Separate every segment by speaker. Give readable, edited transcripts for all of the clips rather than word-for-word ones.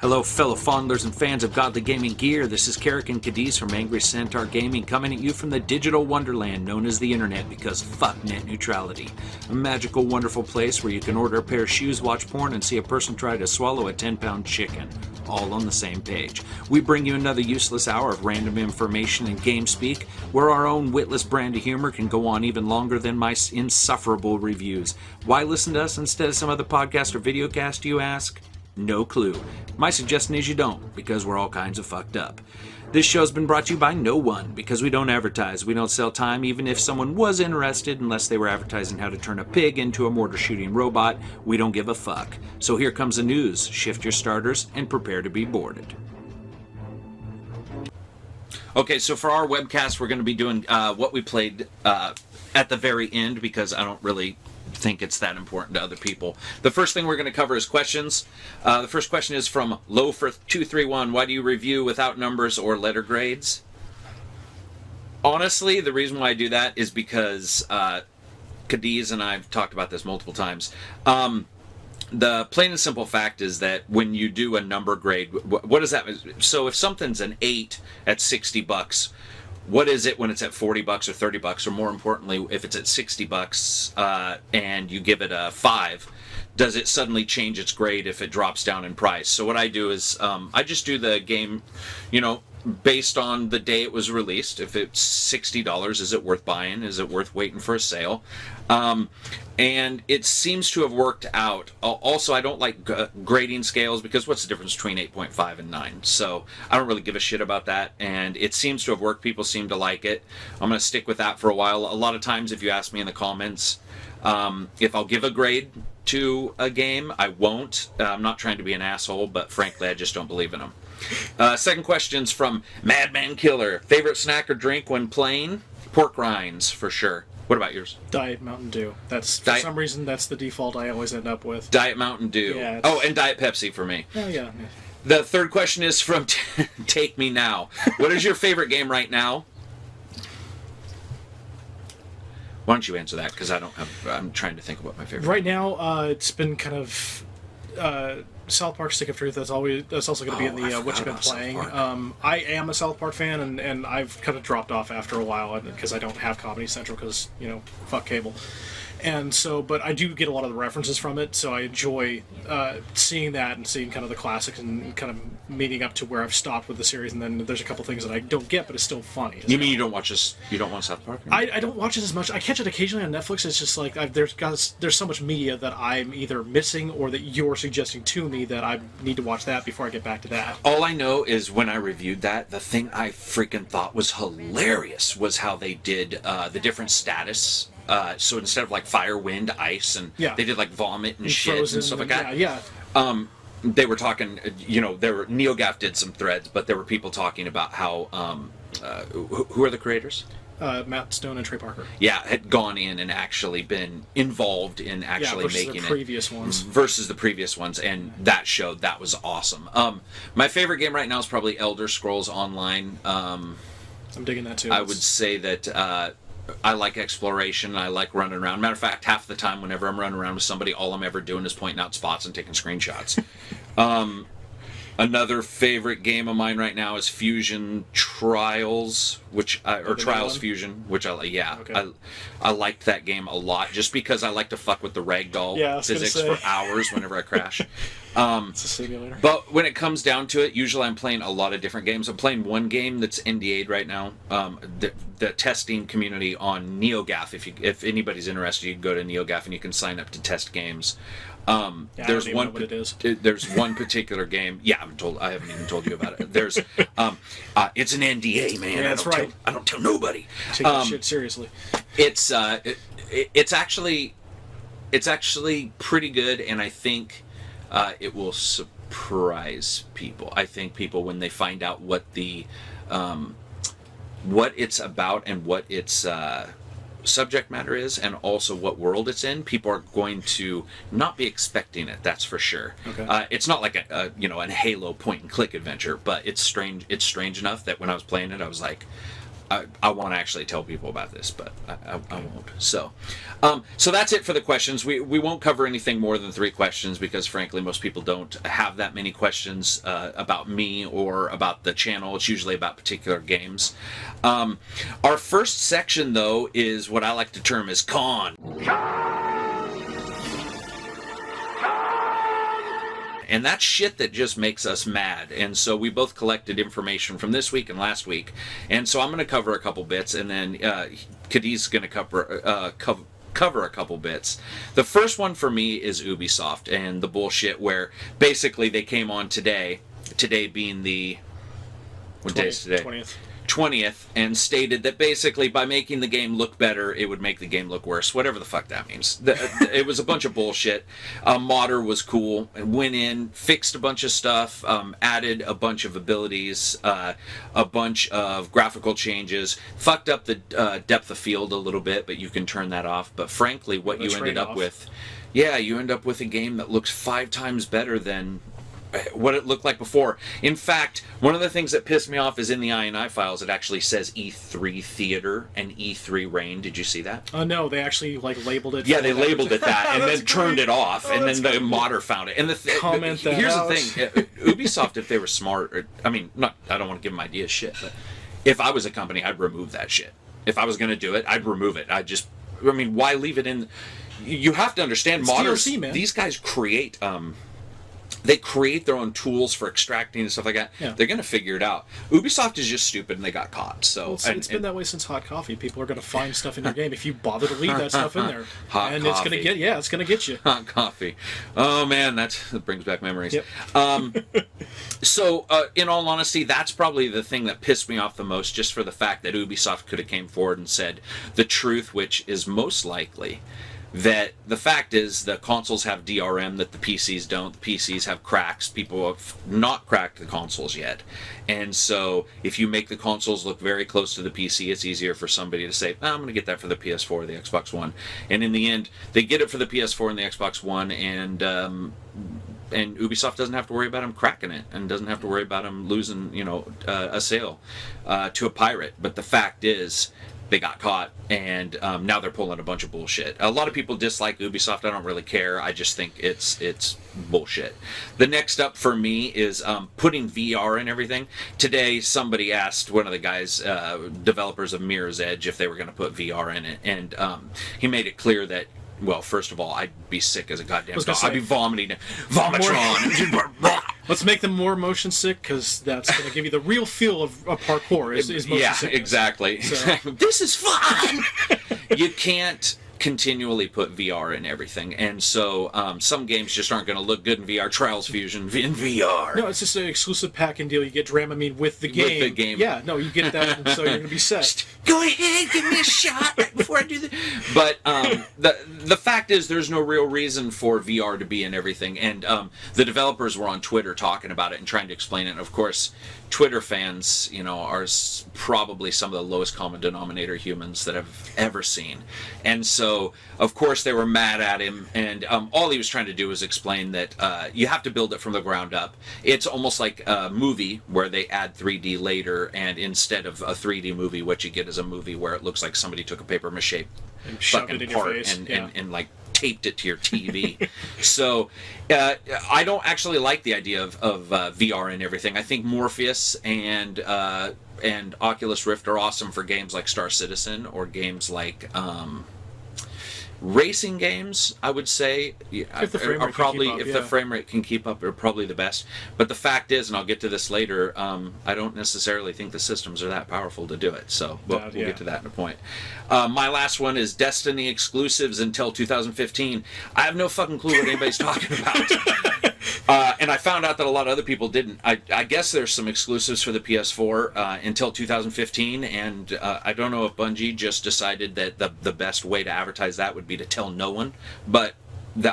Speaker 1: Hello, fellow fondlers and fans of godly gaming gear. This is Karak and Cadez from Angrycentaurgaming coming at you from the digital wonderland known as the internet because fuck net neutrality. A magical, wonderful place where you can order a pair of shoes, watch porn, and see a person try to swallow a 10-pound chicken. All on the same page. We bring you another useless hour of random information and game speak, where our own witless brand of humor can go on even longer than my insufferable reviews. Why listen to us instead of some other podcast or videocast, you ask? No clue. My suggestion is you don't, because we're all kinds of fucked up. This show's been brought to you by no one, because we don't advertise. We don't sell time, even if someone was interested, unless they were advertising how to turn a pig into a mortar-shooting robot. We don't give a fuck. So here comes the news. Shift your starters and prepare to be boarded. Okay, so for our webcast, we're going to be doing what we played at the very end, because I don't really think it's that important to other people. The first thing we're going to cover is questions. The first question is from Lofer231. Why do you review without numbers or letter grades? Honestly, the reason why I do that is because Cadez and I have talked about this multiple times. The plain and simple fact is that when you do a number grade, what does that mean? So if something's an 8 at $60, what is it when it's at $40 or $30, or more importantly, if it's at $60 and you give it a 5, does it suddenly change its grade if it drops down in price? So what I do is I just do the game, based on the day it was released. If it's $60, is it worth buying? Is it worth waiting for a sale? And it seems to have worked out. Also, I don't like grading scales because what's the difference between 8.5 and 9? So I don't really give a shit about that. And it seems to have worked. People seem to like it. I'm going to stick with that for a while. A lot of times, if you ask me in the comments if I'll give a grade to a game, I won't. I'm not trying to be an asshole, but frankly, I just don't believe in them. Second question's from Madman Killer. Favorite snack or drink when playing? Pork rinds, for sure. What about yours?
Speaker 2: Diet Mountain Dew. For some reason, that's the default I always end up with.
Speaker 1: Diet Mountain Dew.
Speaker 2: Yeah,
Speaker 1: oh, and Diet Pepsi for me.
Speaker 2: Oh, yeah.
Speaker 1: The third question is from Take Me Now. What is your favorite game right now? Why don't you answer that? Because I'm trying to think of what my favorite.
Speaker 2: Right now, it's been kind of South Park: Stick of Truth. That's also going to be in the what you've been playing. I am a South Park fan, and I've kind of dropped off after a while because I don't have Comedy Central because fuck cable. And so, but I do get a lot of the references from it, so I enjoy seeing that and seeing kind of the classics and kind of meeting up to where I've stopped with the series. And then there's a couple things that I don't get, but it's still funny.
Speaker 1: You mean you don't watch this? You don't watch South Park?
Speaker 2: I don't watch it as much. I catch it occasionally on Netflix. It's just like there's so much media that I'm either missing or that you're suggesting to me that I need to watch that before I get back to that.
Speaker 1: All I know is when I reviewed that, the thing I freaking thought was hilarious was how they did the different status. So instead of like fire, wind, ice, and they did like vomit and shit and stuff like that.
Speaker 2: Yeah.
Speaker 1: They were talking, NeoGAF did some threads, but there were people talking about how, who are the creators?
Speaker 2: Matt Stone and Trey Parker.
Speaker 1: Yeah, had gone in and actually been involved in actually making
Speaker 2: the previous ones.
Speaker 1: Versus the previous ones, and that showed that was awesome. My favorite game right now is probably Elder Scrolls Online.
Speaker 2: I'm digging that too.
Speaker 1: I would say that I like exploration. I like running around. Matter of fact, half the time whenever I'm running around with somebody, all I'm ever doing is pointing out spots and taking screenshots. Another favorite game of mine right now is Fusion Trials, Trials Fusion, which I like. Yeah, okay. I liked that game a lot just because I like to fuck with the ragdoll physics for hours whenever I crash.
Speaker 2: It's a simulator.
Speaker 1: But when it comes down to it, usually I'm playing a lot of different games. I'm playing one game that's NDA'd right now. The testing community on NeoGAF. If anybody's interested, you can go to NeoGAF and you can sign up to test games. There's one. Know what it is. There's one particular game. Yeah, I haven't even told you about it. There's. It's an NDA, man.
Speaker 2: Yeah, that's right.
Speaker 1: I don't tell nobody.
Speaker 2: Take that shit seriously.
Speaker 1: It's actually pretty good, and I think it will surprise people. I think people when they find out what it's about and what its subject matter is, and also what world it's in, people are going to not be expecting it. That's for sure.
Speaker 2: Okay.
Speaker 1: It's not like a Halo point and click adventure, but it's strange. It's strange enough that when I was playing it, I was like, I want to actually tell people about this, but I won't. So that's it for the questions. We won't cover anything more than 3 questions because, frankly, most people don't have that many questions about me or about the channel. It's usually about particular games. Our first section, though, is what I like to term as con. And that's shit that just makes us mad. And so we both collected information from this week and last week. And so I'm going to cover a couple bits, and then Cadez is going to cover a couple bits. The first one for me is Ubisoft and the bullshit where basically they came on today being the... What day is today? 20th, and stated that basically by making the game look better, it would make the game look worse. Whatever the fuck that means. It was a bunch of bullshit. Modder was cool, went in, fixed a bunch of stuff, added a bunch of abilities, a bunch of graphical changes, fucked up the depth of field a little bit, but you can turn that off. But frankly, what you ended up with, you end up with a game that looks 5 times better than what it looked like before. In fact, one of the things that pissed me off is in the INI files, it actually says E3 Theater and E3 Rain. Did you see that?
Speaker 2: No, they actually labeled it.
Speaker 1: Yeah, they labeled it that, and then
Speaker 2: great.
Speaker 1: Turned it off, and then the modder found it. And here's the thing: Ubisoft, if they were smart, I don't want to give them ideas shit, but if I was a company, I'd remove that shit. If I was going to do it, I'd remove it. Why leave it in? You have to understand, modders.
Speaker 2: DLC, man.
Speaker 1: These guys create. They create their own tools for extracting and stuff like that.
Speaker 2: Yeah.
Speaker 1: They're going to figure it out. Ubisoft is just stupid, and they got caught. So
Speaker 2: it's been that way since Hot Coffee. People are going to find stuff in your game if you bother to leave that stuff in there.
Speaker 1: Hot
Speaker 2: and
Speaker 1: coffee.
Speaker 2: It's going to get you.
Speaker 1: Hot coffee. Oh man, that brings back memories.
Speaker 2: Yep.
Speaker 1: So, in all honesty, that's probably the thing that pissed me off the most, just for the fact that Ubisoft could have came forward and said the truth, which is most likely that the fact is the consoles have DRM that the PCs don't. The PCs have cracks. People have not cracked the consoles yet. And so if you make the consoles look very close to the PC, it's easier for somebody to say, I'm going to get that for the PS4 or the Xbox One. And in the end, they get it for the PS4 and the Xbox One, and Ubisoft doesn't have to worry about them cracking it, and doesn't have to worry about them losing, a sale to a pirate. But the fact is, they got caught, and now they're pulling a bunch of bullshit. A lot of people dislike Ubisoft. I don't really care. I just think it's bullshit. The next up for me is putting VR in everything. Today, somebody asked one of the guys, developers of Mirror's Edge, if they were going to put VR in it, and he made it clear that, well, first of all, I'd be sick as a goddamn dog. I'd be vomiting. Vomitron!
Speaker 2: Let's make them more motion sick, because that's going to give you the real feel of parkour, is motion sickness.
Speaker 1: Yeah, exactly.
Speaker 2: So.
Speaker 1: This is fun! You can't continually put VR in everything, and so some games just aren't going to look good in VR. Trials Fusion in VR.
Speaker 2: No, it's just an exclusive pack-in deal. You get Dramamine with the game.
Speaker 1: With the game.
Speaker 2: Yeah, no, you get that, and so you're going to be set.
Speaker 1: Go ahead, give me a shot right before I do this. But the fact is, there's no real reason for VR to be in everything, and the developers were on Twitter talking about it and trying to explain it. And of course, Twitter fans, are probably some of the lowest common denominator humans that I've ever seen. And so, of course, they were mad at him, and all he was trying to do was explain that you have to build it from the ground up. It's almost like a movie where they add 3D later, and instead of a 3D movie, what you get is a movie where it looks like somebody took a paper mache
Speaker 2: and shoved it in your face.
Speaker 1: And like taped it to your TV. So I don't actually like the idea of VR and everything. I think Morpheus and Oculus Rift are awesome for games like Star Citizen or games like racing games, I would say,
Speaker 2: if the frame rate
Speaker 1: the frame rate can keep up, are probably the best. But the fact is, and I'll get to this later, I don't necessarily think the systems are that powerful to do it. So we'll get to that in a point. My last one is Destiny exclusives until 2015. I have no fucking clue what anybody's talking about. And I found out that a lot of other people didn't. I guess there's some exclusives for the PS4 until 2015, and I don't know if Bungie just decided that the best way to advertise that would be to tell no one, but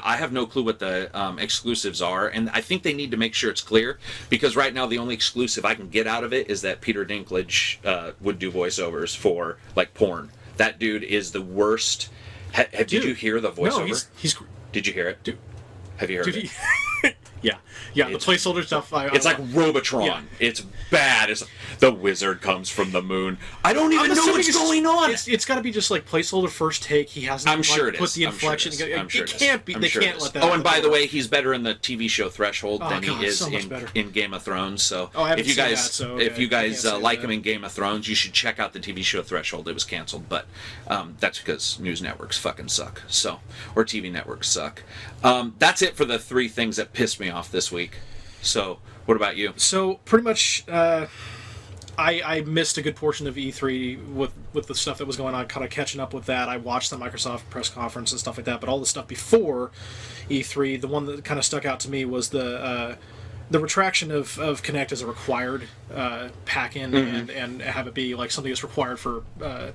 Speaker 1: I have no clue what the exclusives are, and I think they need to make sure it's clear, because right now the only exclusive I can get out of it is that Peter Dinklage would do voiceovers for, like, porn. That dude is the worst. Did you hear the voiceover?
Speaker 2: No, he's
Speaker 1: Did you hear it?
Speaker 2: Dude.
Speaker 1: Have you heard it?
Speaker 2: Yes. Yeah, the placeholder stuff.
Speaker 1: It's like Robotron.
Speaker 2: Yeah.
Speaker 1: It's bad. It's the wizard comes from the moon. I don't even know what's going on.
Speaker 2: It's got to be just like placeholder first take. He hasn't.
Speaker 1: I'm sure it is.
Speaker 2: Put the inflection.
Speaker 1: I'm sure
Speaker 2: it can't be. They can't let that.
Speaker 1: Oh, and by the way, he's better in the TV show Threshold than he is
Speaker 2: so
Speaker 1: in Game of Thrones. So
Speaker 2: if
Speaker 1: you guys like him in Game of Thrones, you should check out the TV show Threshold. It was canceled, but that's because news networks fucking suck. So, or TV networks suck. That's it for the 3 things that pissed me off this week. So, what about you?
Speaker 2: So, pretty much, I missed a good portion of E3 with the stuff that was going on, kind of catching up with that. I watched the Microsoft press conference and stuff like that, but all the stuff before E3, the one that kind of stuck out to me was the retraction of Kinect as a required pack-in and have it be like something that's required for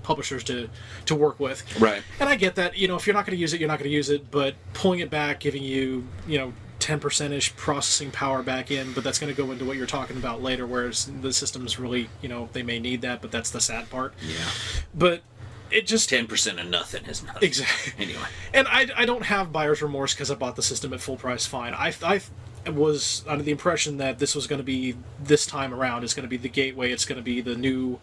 Speaker 2: publishers to work with.
Speaker 1: Right.
Speaker 2: And I get that, if you're not going to use it, you're not going to use it, but pulling it back, giving you, 10%-ish processing power back in, but that's going to go into what you're talking about later, whereas the systems really, they may need that, but that's the sad part.
Speaker 1: Yeah.
Speaker 2: But it just...
Speaker 1: 10% of nothing is nothing.
Speaker 2: Exactly.
Speaker 1: Anyway.
Speaker 2: And I don't have buyer's remorse because I bought the system at full price fine. I was under the impression that this was going to be, this time around, it's going to be the gateway, it's going to be the new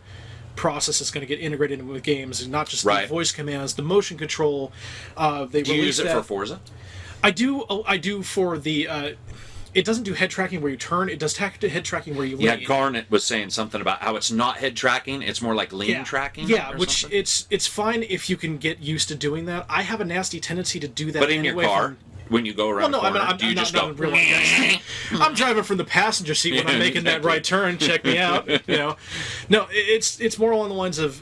Speaker 2: process that's going to get integrated with games, and not just the voice commands, the motion control. Do
Speaker 1: you use it for Forza?
Speaker 2: I do for the... it doesn't do head tracking where you turn. It does head tracking where you lean.
Speaker 1: Yeah, Garnet was saying something about how it's not head tracking. It's more like lean tracking.
Speaker 2: Yeah, which it's fine if you can get used to doing that. I have a nasty tendency to do that.
Speaker 1: But in your car, when you go around,
Speaker 2: I'm driving from the passenger seat when I'm making that right turn. Check me out. No, it's more along the lines of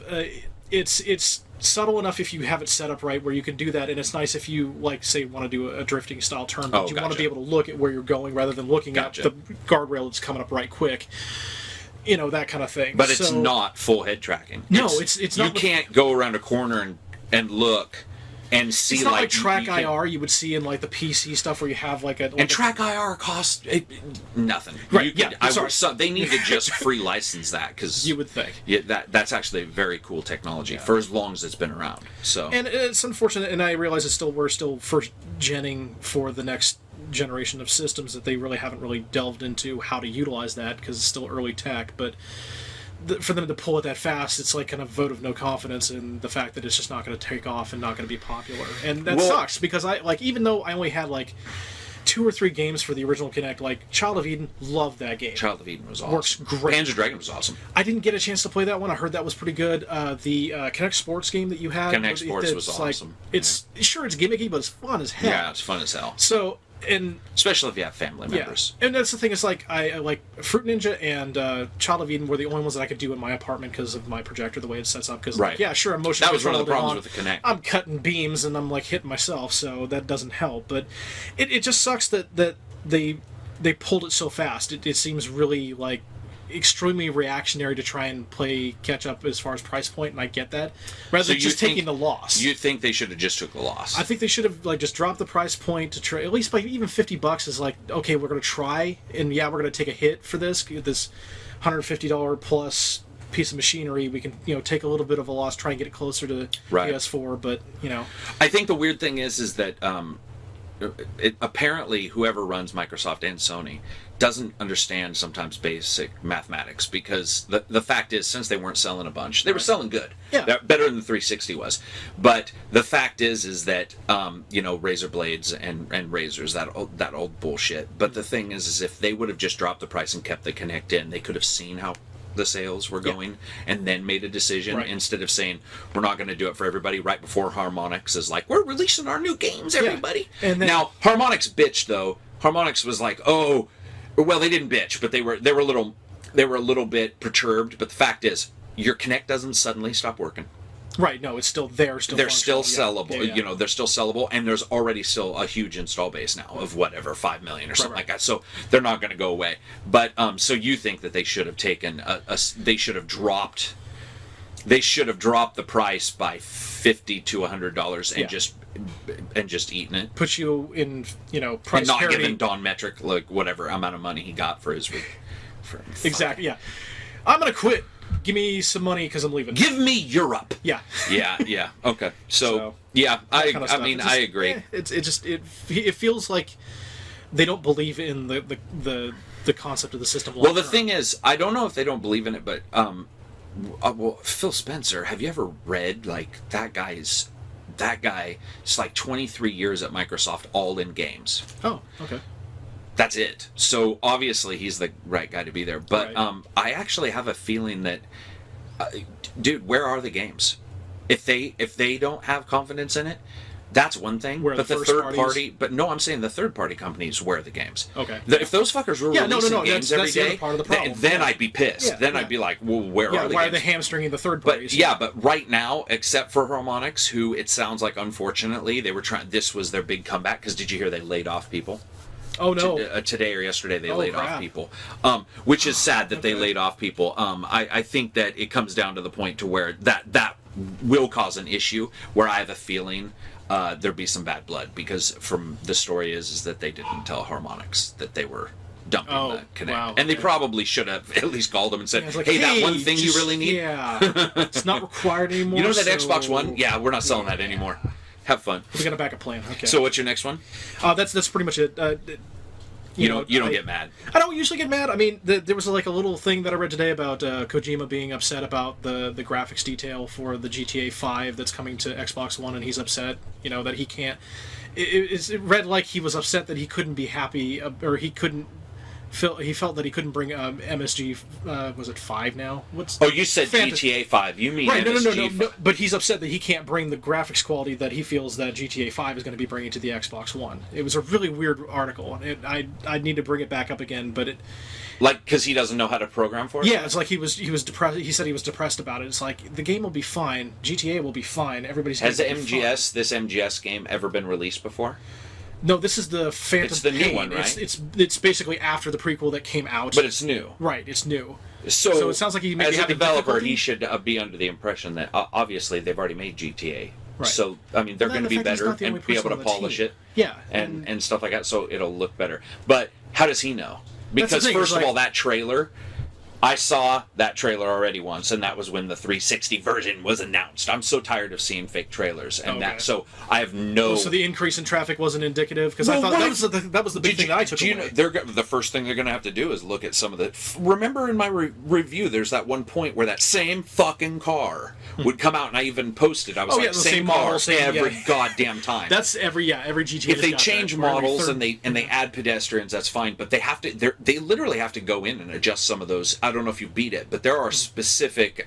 Speaker 2: it's subtle enough if you have it set up right where you can do that, and it's nice if you, like, say, want to do a drifting style turn, but you want to be able to look at where you're going rather than looking at the guardrail that's coming up right quick, that kind of thing.
Speaker 1: But it's not full head tracking.
Speaker 2: No, it's not.
Speaker 1: You can't go around a corner and look and see. It's
Speaker 2: not like track IR you would see in like the PC stuff where you have like a...
Speaker 1: And track IR costs nothing.
Speaker 2: Right,
Speaker 1: they need to just free license that, because...
Speaker 2: You would think.
Speaker 1: Yeah, that's actually a very cool technology for as long as it's been around. So.
Speaker 2: And it's unfortunate, and I realize we're still first genning for the next generation of systems, that they really haven't really delved into how to utilize that, because it's still early tech, but... for them to pull it that fast, it's like kind of vote of no confidence in the fact that it's just not going to take off and not going to be popular. And that sucks, because even though I only had like 2 or 3 games for the original Kinect, like Child of Eden, loved that game.
Speaker 1: Child of Eden was awesome.
Speaker 2: Works great.
Speaker 1: Panzer Dragoon was awesome.
Speaker 2: I didn't get a chance to play that one. I heard that was pretty good. The Kinect Sports game that you had,
Speaker 1: Kinect Sports was awesome.
Speaker 2: It's gimmicky, but it's fun as hell.
Speaker 1: Yeah, it's fun as hell.
Speaker 2: So. And
Speaker 1: especially if you have family members.
Speaker 2: And that's the thing, it's like I like Fruit Ninja and Child of Eden were the only ones that I could do in my apartment because of my projector, the way it sets up. Because sure, I'm motion.
Speaker 1: That was one of the problems with the Kinect.
Speaker 2: I'm cutting beams and I'm like hitting myself, so that doesn't help. But it just sucks that they pulled it so fast. It seems really like extremely reactionary to try and play catch up as far as price point, and I get that. Rather than just taking the loss.
Speaker 1: You think they should have just took the loss?
Speaker 2: I think they should have just dropped the price point to try, at least by even $50 is like, okay, we're going to try, and we're going to take a hit for this $150 plus piece of machinery. We can take a little bit of a loss, try and get it closer to PS4, but
Speaker 1: I think the weird thing is that apparently whoever runs Microsoft and Sony doesn't understand sometimes basic mathematics, because the fact is, since they weren't selling a bunch, they were selling good.
Speaker 2: Yeah.
Speaker 1: They're better than the 360 was. But the fact is that razor blades and razors, that old bullshit. But the thing is if they would have just dropped the price and kept the Kinect in, they could have seen how the sales were going and then made a decision, instead of saying we're not going to do it for everybody right before Harmonix is like, we're releasing our new games, everybody. And then, now Harmonix bitched though. Harmonix was like, well, they didn't bitch, but they were a little bit perturbed. But the fact is, your Kinect doesn't suddenly stop working.
Speaker 2: Right. No, it's still there.
Speaker 1: They're still sellable. Yeah. They're still sellable, and there's already still a huge install base now of whatever 5 million or something like that. So they're not going to go away. But so you think that they should have taken they should have dropped the price by $50 to $100 and just eaten it.
Speaker 2: Put you in price
Speaker 1: and not
Speaker 2: parity.
Speaker 1: Giving Don Metric like whatever amount of money he got for his
Speaker 2: exactly. Yeah, I'm gonna quit. Give me some money because I'm leaving.
Speaker 1: Give me Europe.
Speaker 2: Yeah.
Speaker 1: Yeah. Okay. So yeah, I agree.
Speaker 2: It feels like they don't believe in the concept of the system.
Speaker 1: Well, the thing is, I don't know if they don't believe in it, but well, Phil Spencer, have you ever read that guy is like 23 years at Microsoft, all in games.
Speaker 2: Oh, okay.
Speaker 1: That's it. So obviously he's the right guy to be there. But
Speaker 2: Right.
Speaker 1: I actually have a feeling that, dude, where are the games? If they don't have confidence in it, that's one thing.
Speaker 2: Where
Speaker 1: but
Speaker 2: the
Speaker 1: the
Speaker 2: first
Speaker 1: third
Speaker 2: parties-
Speaker 1: party, but no, I'm saying the third party companies wear the games.
Speaker 2: Okay.
Speaker 1: If those fuckers were releasing games
Speaker 2: that's
Speaker 1: every
Speaker 2: the other
Speaker 1: day,
Speaker 2: part of the problem.
Speaker 1: then
Speaker 2: Yeah.
Speaker 1: I'd be pissed.
Speaker 2: Yeah,
Speaker 1: then
Speaker 2: yeah.
Speaker 1: I'd be like, well, where
Speaker 2: Yeah,
Speaker 1: are the
Speaker 2: why
Speaker 1: games?
Speaker 2: are they hamstringing the third
Speaker 1: But
Speaker 2: parties?
Speaker 1: but right now, except for Harmonix, who it sounds like, unfortunately, they were trying. This was their big comeback. Because did you hear they laid off people?
Speaker 2: Oh no.
Speaker 1: Today or yesterday they
Speaker 2: Oh,
Speaker 1: laid off
Speaker 2: crap.
Speaker 1: people, which is sad that they
Speaker 2: Okay.
Speaker 1: laid off people. I think that it comes down to the point to where that will cause an issue where I have a feeling there'll be some bad blood, because from the story is that they didn't tell Harmonix that they were dumping the Kinect.
Speaker 2: wow,
Speaker 1: And they
Speaker 2: okay.
Speaker 1: probably should have at least called them and said,
Speaker 2: Yeah, it's like,
Speaker 1: hey, that one thing you
Speaker 2: just-
Speaker 1: really need,
Speaker 2: Yeah, it's not required anymore.
Speaker 1: you know that
Speaker 2: so-
Speaker 1: Xbox One? Yeah, we're not selling that anymore. Have fun.
Speaker 2: We got a backup plan. Okay.
Speaker 1: So what's your next one?
Speaker 2: That's pretty much it.
Speaker 1: You don't get mad.
Speaker 2: I don't usually get mad. I mean, there was like a little thing that I read today about Kojima being upset about the graphics detail for the GTA 5 that's coming to Xbox One, and he's upset, that he can't. It read like he was upset that he couldn't be happy, or he couldn't. He felt that he couldn't bring MSG. Was it 5 now? What's?
Speaker 1: Oh, you said
Speaker 2: Fantasy-
Speaker 1: GTA 5. You mean
Speaker 2: Right,
Speaker 1: MSG
Speaker 2: no. But he's upset that he can't bring the graphics quality that he feels that GTA 5 is going to be bringing to the Xbox One. It was a really weird article. I need to bring it back up again, but
Speaker 1: because he doesn't know how to program for it?
Speaker 2: yeah, it's like he was depressed. He said he was depressed about it. It's like the game will be fine. GTA will be fine. Everybody's
Speaker 1: Has
Speaker 2: gonna be
Speaker 1: this MGS game ever been released before?
Speaker 2: No, this is the Phantom
Speaker 1: It's the new
Speaker 2: Pain.
Speaker 1: one, right?
Speaker 2: It's basically after the prequel that came out.
Speaker 1: But it's new.
Speaker 2: right. It's new.
Speaker 1: So
Speaker 2: it sounds like he may be
Speaker 1: as a
Speaker 2: having
Speaker 1: developer,
Speaker 2: difficulty.
Speaker 1: he should be under the impression that obviously they've already made GTA.
Speaker 2: Right.
Speaker 1: So I mean, they're
Speaker 2: Well,
Speaker 1: going to
Speaker 2: the
Speaker 1: be
Speaker 2: fact he's
Speaker 1: better
Speaker 2: not the only
Speaker 1: and be able
Speaker 2: person
Speaker 1: to
Speaker 2: on the
Speaker 1: polish
Speaker 2: team.
Speaker 1: it.
Speaker 2: Yeah,
Speaker 1: and stuff like that, so it'll look better. But how does he know?
Speaker 2: That's the
Speaker 1: Because
Speaker 2: thing,
Speaker 1: first
Speaker 2: it's
Speaker 1: of
Speaker 2: like-
Speaker 1: all, that trailer, I saw that trailer already once, and that was when the 360 version was announced. I'm so tired of seeing fake trailers, and
Speaker 2: Okay.
Speaker 1: so I have no.
Speaker 2: So the increase in traffic wasn't indicative, because I
Speaker 1: Well,
Speaker 2: thought
Speaker 1: right.
Speaker 2: that was the big thing that I took
Speaker 1: do
Speaker 2: away.
Speaker 1: the first thing they're going to have to do is look at some of the. Remember in my review, there's that one point where that same fucking car would come out, and I even posted. I was
Speaker 2: Oh,
Speaker 1: like,
Speaker 2: yeah, the
Speaker 1: same
Speaker 2: same
Speaker 1: car
Speaker 2: model, same-
Speaker 1: every
Speaker 2: yeah.
Speaker 1: goddamn time.
Speaker 2: That's every GTA.
Speaker 1: If they change models and they add pedestrians, that's fine. But they have to. They literally have to go in and adjust some of those. I don't know if you beat it, but there are specific.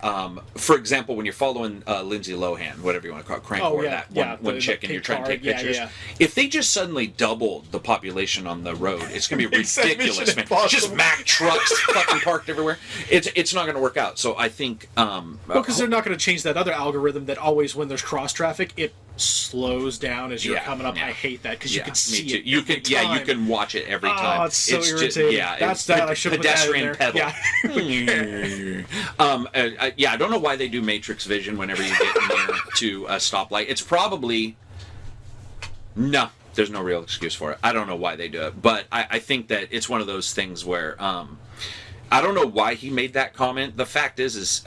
Speaker 1: For example, when you're following Lindsay Lohan, whatever you want to call it, Crank
Speaker 2: Oh,
Speaker 1: War,
Speaker 2: yeah,
Speaker 1: that
Speaker 2: yeah,
Speaker 1: one
Speaker 2: the
Speaker 1: chick, and
Speaker 2: pink
Speaker 1: you're trying to
Speaker 2: car,
Speaker 1: take
Speaker 2: yeah,
Speaker 1: pictures.
Speaker 2: yeah.
Speaker 1: If they just suddenly doubled the population on the road, it's going to be
Speaker 2: Makes that
Speaker 1: ridiculous,
Speaker 2: Mission
Speaker 1: man.
Speaker 2: Impossible.
Speaker 1: Just Mack trucks fucking parked everywhere. It's not going to work out. So I think.
Speaker 2: because they're not going to change that other algorithm that always, when there's cross traffic, it slows down as you're
Speaker 1: Yeah,
Speaker 2: coming up.
Speaker 1: yeah.
Speaker 2: I hate that, because you
Speaker 1: Yeah,
Speaker 2: can
Speaker 1: me
Speaker 2: see
Speaker 1: too.
Speaker 2: it.
Speaker 1: You
Speaker 2: every
Speaker 1: can,
Speaker 2: time.
Speaker 1: you can watch it every time.
Speaker 2: Oh, it's so
Speaker 1: just,
Speaker 2: irritating.
Speaker 1: yeah,
Speaker 2: That's
Speaker 1: it's
Speaker 2: that. I should have put that in
Speaker 1: pedestrian
Speaker 2: there.
Speaker 1: pedal.
Speaker 2: Yeah.
Speaker 1: Yeah, I don't know why they do matrix vision whenever you get near to a stoplight. It's probably no. There's no real excuse for it. I don't know why they do it, but I think that it's one of those things where I don't know why he made that comment. The fact is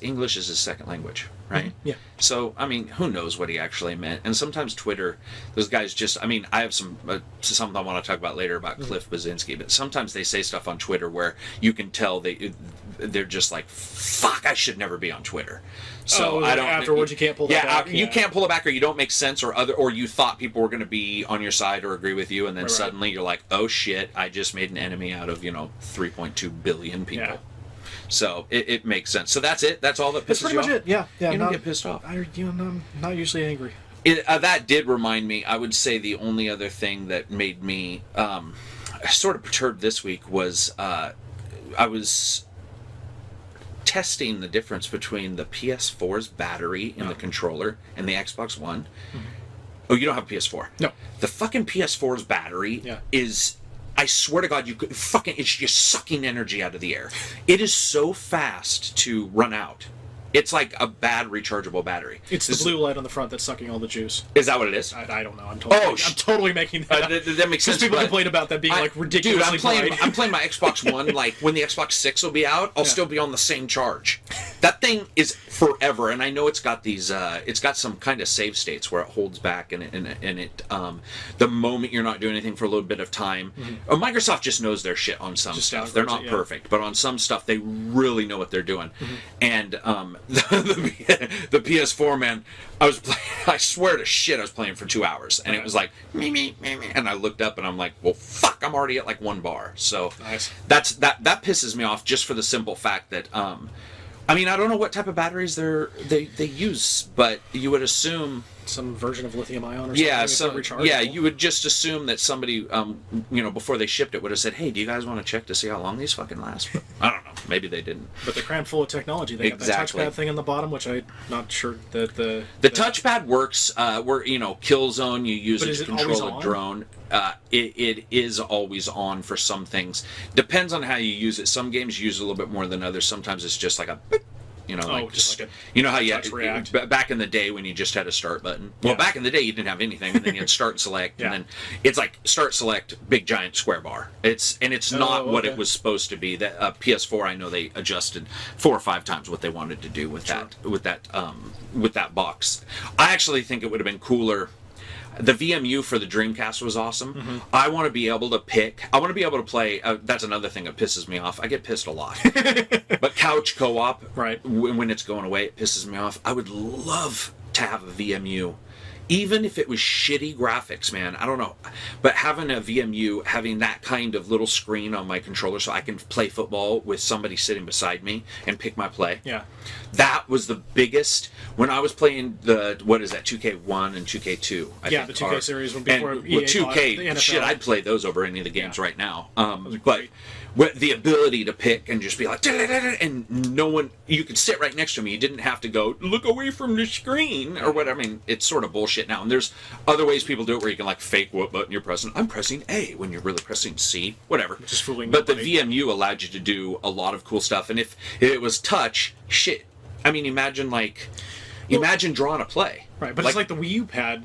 Speaker 1: English is his second language, right?
Speaker 2: Yeah.
Speaker 1: So I mean, who knows what he actually meant? And sometimes Twitter, those guys just. I mean, I have something I want to talk about later about Cliff Basinski, but sometimes they say stuff on Twitter where you can tell they're just like, "Fuck, I should never be on Twitter." So I don't.
Speaker 2: Afterwards, you can't pull that back.
Speaker 1: You can't pull it back, or you don't make sense, or you thought people were going to be on your side or agree with you, and then
Speaker 2: Right.
Speaker 1: suddenly you're like, "Oh shit, I just made an enemy out of 3.2 billion people."
Speaker 2: Yeah.
Speaker 1: So it makes sense. So that's it. That's all that pisses
Speaker 2: That's pretty
Speaker 1: you
Speaker 2: much
Speaker 1: off?
Speaker 2: it. Yeah.
Speaker 1: You don't
Speaker 2: not-
Speaker 1: get pissed off.
Speaker 2: I'm not usually angry.
Speaker 1: That did remind me. I would say the only other thing that made me sort of perturbed this week was I was testing the difference between the PS4's battery in the controller and the Xbox One. Oh, you don't have a PS4?
Speaker 2: No.
Speaker 1: The fucking PS4's battery is. I swear to God, it's just sucking energy out of the air. It is so fast to run out. It's like a bad rechargeable battery.
Speaker 2: It's the blue light on the front that's sucking all the juice.
Speaker 1: Is that what it is?
Speaker 2: I don't know. I'm totally making that up.
Speaker 1: That makes sense.
Speaker 2: Because people
Speaker 1: but
Speaker 2: complain about that being ridiculously
Speaker 1: Dude, I'm playing
Speaker 2: bright.
Speaker 1: my Xbox One. Like when the Xbox 6 will be out, I'll still be on the same charge. That thing is forever, and I know it's got these. It's got some kind of save states where it holds back, and it the moment you're not doing anything for a little bit of time. Microsoft just knows their shit on some stuff. They're not perfect, but on some stuff they really know what they're doing. And the PS4, man, I was playing. I swear to shit, I was playing for 2 hours, and it was like me, and I looked up and I'm like, well, fuck, I'm already at like 1 bar. So
Speaker 2: nice.
Speaker 1: that pisses me off just for the simple fact that I mean, I don't know what type of batteries they use, but you would assume
Speaker 2: some version of lithium ion or something.
Speaker 1: You would just assume that somebody, before they shipped it, would have said, "Hey, do you guys want to check to see how long these fucking last?" But I don't know. Maybe they didn't.
Speaker 2: But they're crammed full of technology. They got that touchpad thing in the bottom, which I'm not sure that the
Speaker 1: touchpad works. Kill zone, you use it to control a drone. It is always on for some things. Depends on how you use it. Some games use it a little bit more than others. Sometimes it's just like a, how you back in the day when you just had a start button. Well, back in the day you didn't have anything, and then you had start and select, and then it's like start, select, big giant square bar. It's not what it was supposed to be. That PS4, I know they adjusted 4 or 5 times what they wanted to do with that box. I actually think it would have been cooler. The VMU for the Dreamcast was awesome. I want to be able to play. That's another thing that pisses me off. I get pissed a lot. But couch co-op,
Speaker 2: right?
Speaker 1: When it's going away, it pisses me off. I would love to have a VMU. Even if it was shitty graphics, man, I don't know. But having a VMU, having that kind of little screen on my controller so I can play football with somebody sitting beside me and pick my play.
Speaker 2: Yeah.
Speaker 1: That was the biggest, when I was playing the, 2K1 and 2K2.
Speaker 2: I think, the 2K series before EA
Speaker 1: 2K, shit, I'd play those over any of the games right now. But the ability to pick and just be like, and no one, you could sit right next to me. You didn't have to go, look away from the screen or whatever. I mean, it's sort of bullshit now. And there's other ways people do it where you can like fake what button you're pressing. I'm pressing A when you're really pressing C, whatever.
Speaker 2: Just fooling
Speaker 1: But
Speaker 2: nobody.
Speaker 1: the VMU allowed you to do a lot of cool stuff. And if it was touch, shit. I mean, imagine drawing a play.
Speaker 2: Right, but it's like the Wii U pad.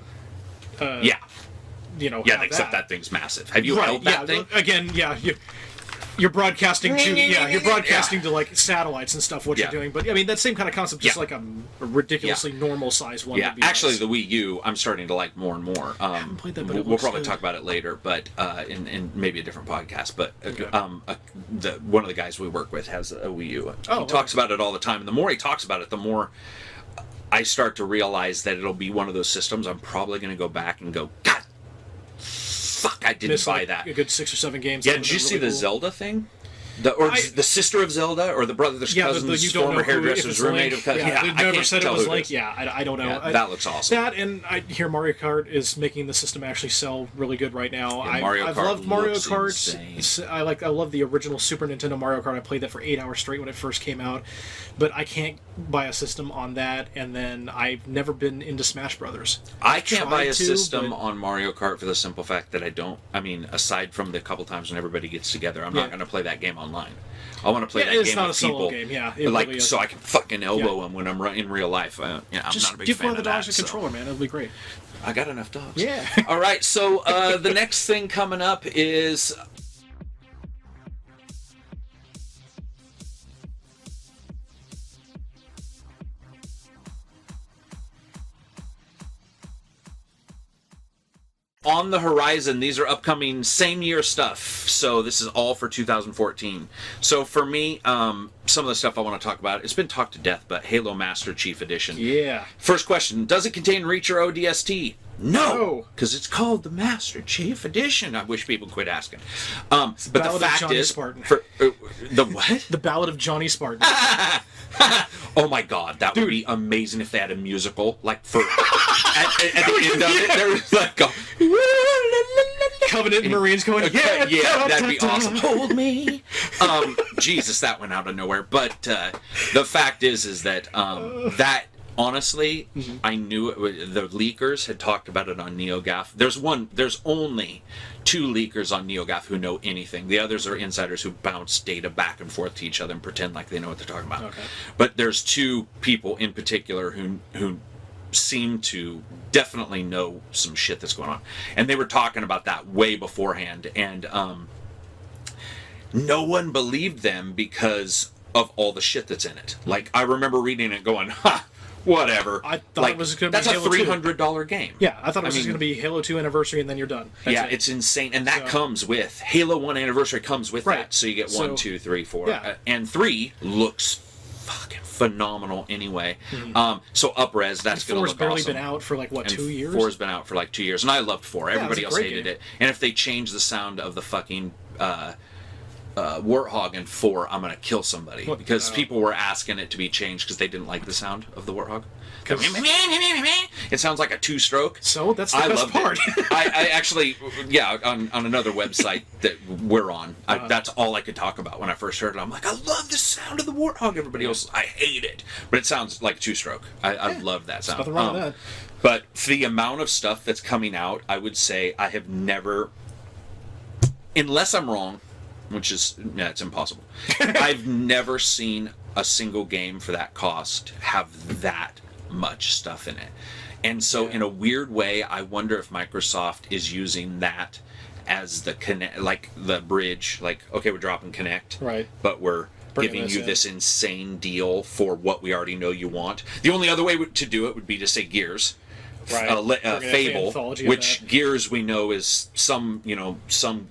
Speaker 1: Except that thing's massive. Have you held that thing?
Speaker 2: Again, you're broadcasting to like satellites and stuff. What you're doing, but I mean that same kind of concept, just like a ridiculously normal size one.
Speaker 1: Yeah, actually, the Wii U I'm starting to like more and more.
Speaker 2: I haven't played that, but
Speaker 1: we'll probably talk about it later, but in maybe a different podcast. But one of the guys we work with has a Wii U. He talks about it all the time, and the more he talks about it, the more I start to realize that it'll be one of those systems I'm probably going to go back and go, God. Fuck! I didn't buy that.
Speaker 2: A good 6 or 7 games.
Speaker 1: Yeah, did you see the Zelda thing? The sister of Zelda, or the brother's cousin's former hairdresser's roommate of cousin.
Speaker 2: Yeah, they never said it was Link. I don't know.
Speaker 1: Yeah, that looks awesome.
Speaker 2: That, and I hear Mario Kart is making the system actually sell really good right now.
Speaker 1: Yeah, I've
Speaker 2: loved Mario Kart. I love the original Super Nintendo Mario Kart. I played that for 8 hours straight when it first came out, but I can't buy a system on that. And then I've never been into Smash Brothers.
Speaker 1: I can't buy a system on Mario Kart for the simple fact that I don't. I mean, aside from the couple times when everybody gets together, I'm not going to play that game online. I want to play that game with people. Game. Yeah, really so I can fucking elbow them when I'm in real life. I'm not a big fan of that. Just
Speaker 2: give one of the dogs a controller, man. It'll be great.
Speaker 1: I got enough dogs.
Speaker 2: Yeah.
Speaker 1: All right, so the next thing coming up is... On the horizon, these are upcoming same year stuff. So this is all for 2014. So for me, some of the stuff I want to talk about, it's been talked to death, but Halo Master Chief Edition.
Speaker 2: Yeah.
Speaker 1: First question, does it contain Reach or ODST? No, because it's called the Master Chief Edition. I wish people quit asking. But the fact is, the what?
Speaker 2: The Ballad of Johnny Spartan.
Speaker 1: Oh my God, that would be amazing if they had a musical, like for at the end of it, there was like a
Speaker 2: Covenant Marines going,
Speaker 1: yeah, that'd be awesome. Hold me. Jesus, that went out of nowhere. But the fact is that that. Honestly, I knew it. The leakers had talked about it on NeoGAF. There's only 2 leakers on NeoGAF who know anything. The others are insiders who bounce data back and forth to each other and pretend like they know what they're talking about.
Speaker 2: Okay.
Speaker 1: But there's 2 people in particular who seem to definitely know some shit that's going on. And they were talking about that way beforehand. And no one believed them because of all the shit that's in it. Like, I remember reading it going, ha, whatever.
Speaker 2: I thought it was going to be
Speaker 1: that's
Speaker 2: Halo
Speaker 1: a $300 game.
Speaker 2: Yeah, I thought it was just going to be Halo 2 Anniversary and then you're done. That's it.
Speaker 1: It's insane. And that comes with, Halo 1 Anniversary comes with that. So you get 1, 2, 3, 4.
Speaker 2: Yeah.
Speaker 1: And 3 looks fucking phenomenal anyway. So Up-Res, that's going to look awesome.
Speaker 2: 4's barely been out for like, what, 2 years?
Speaker 1: 4's been out for like 2 years. And I loved 4. Everybody else hated
Speaker 2: game.
Speaker 1: it. And if they change the sound of the fucking... Warthog in 4, I'm gonna kill somebody because people were asking it to be changed because they didn't like the sound of the Warthog. It sounds like a 2-stroke.
Speaker 2: So that's the best part.
Speaker 1: I actually, on another website that we're on, that's all I could talk about when I first heard it. I'm like, I love the sound of the Warthog. Everybody else, I hate it, but it sounds like a 2-stroke. I love that sound.
Speaker 2: Nothing wrong with that.
Speaker 1: But for the amount of stuff that's coming out, I would say I have never, unless I'm wrong, which is, it's impossible. I've never seen a single game for that cost have that much stuff in it. And so in a weird way, I wonder if Microsoft is using that as the connect, like the bridge, like, okay, we're dropping Connect,
Speaker 2: right?
Speaker 1: But we're giving you this insane deal for what we already know you want. The only other way to do it would be to say Gears.
Speaker 2: Right.
Speaker 1: Fable, which Gears we know is some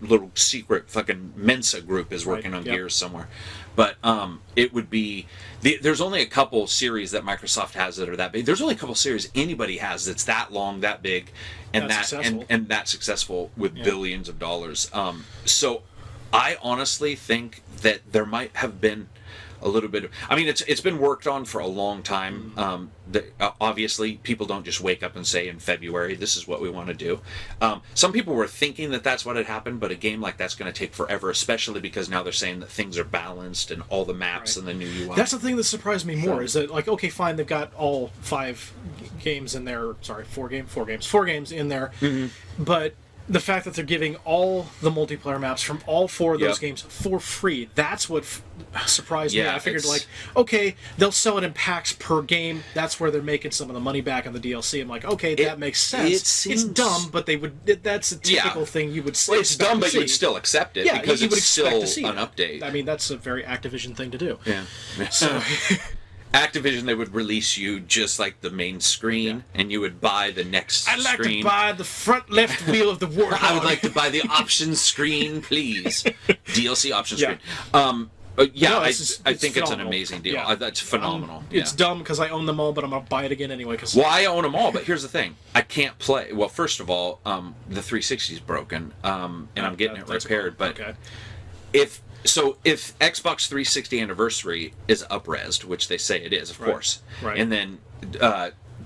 Speaker 1: little secret fucking Mensa group is working on Gears somewhere, but it would be there's only a couple series that Microsoft has that are that big. There's only a couple series anybody has that's that long, that big, and that successful with billions of dollars. So I honestly think that there might have been a little bit of, I mean, it's been worked on for a long time. Obviously, people don't just wake up and say in February, this is what we want to do. Some people were thinking that that's what had happened, but a game like that's going to take forever, especially because now they're saying that things are balanced and all the maps and the new UI.
Speaker 2: That's the thing that surprised me more, is that, like, okay, fine, they've got all 5 games in there, sorry, 4 games in there, but the fact that they're giving all the multiplayer maps from all 4 of those games for free, that's what surprised me. I figured, like, okay, they'll sell it in packs per game. That's where they're making some of the money back on the DLC. I'm like, okay, that makes sense. It's dumb, but that's a typical thing you would say.
Speaker 1: Well, it's dumb, but you would still accept it because it's still an update.
Speaker 2: I mean, that's a very Activision thing to do.
Speaker 1: Yeah.
Speaker 2: So...
Speaker 1: Activision, they would release you just like the main screen, and you would buy the next screen.
Speaker 2: I'd like to buy the front left wheel of the Warthog.
Speaker 1: I would like to buy the option screen, please. DLC option screen. I think it's an amazing deal. That's phenomenal.
Speaker 2: It's dumb because I own them all, but I'm going to buy it again anyway.
Speaker 1: Well, I own them all, but here's the thing. I can't play... Well, first of all, the 360 is broken, and I'm getting it repaired, but if Xbox 360 Anniversary is up-resed, which they say it is, of course, and then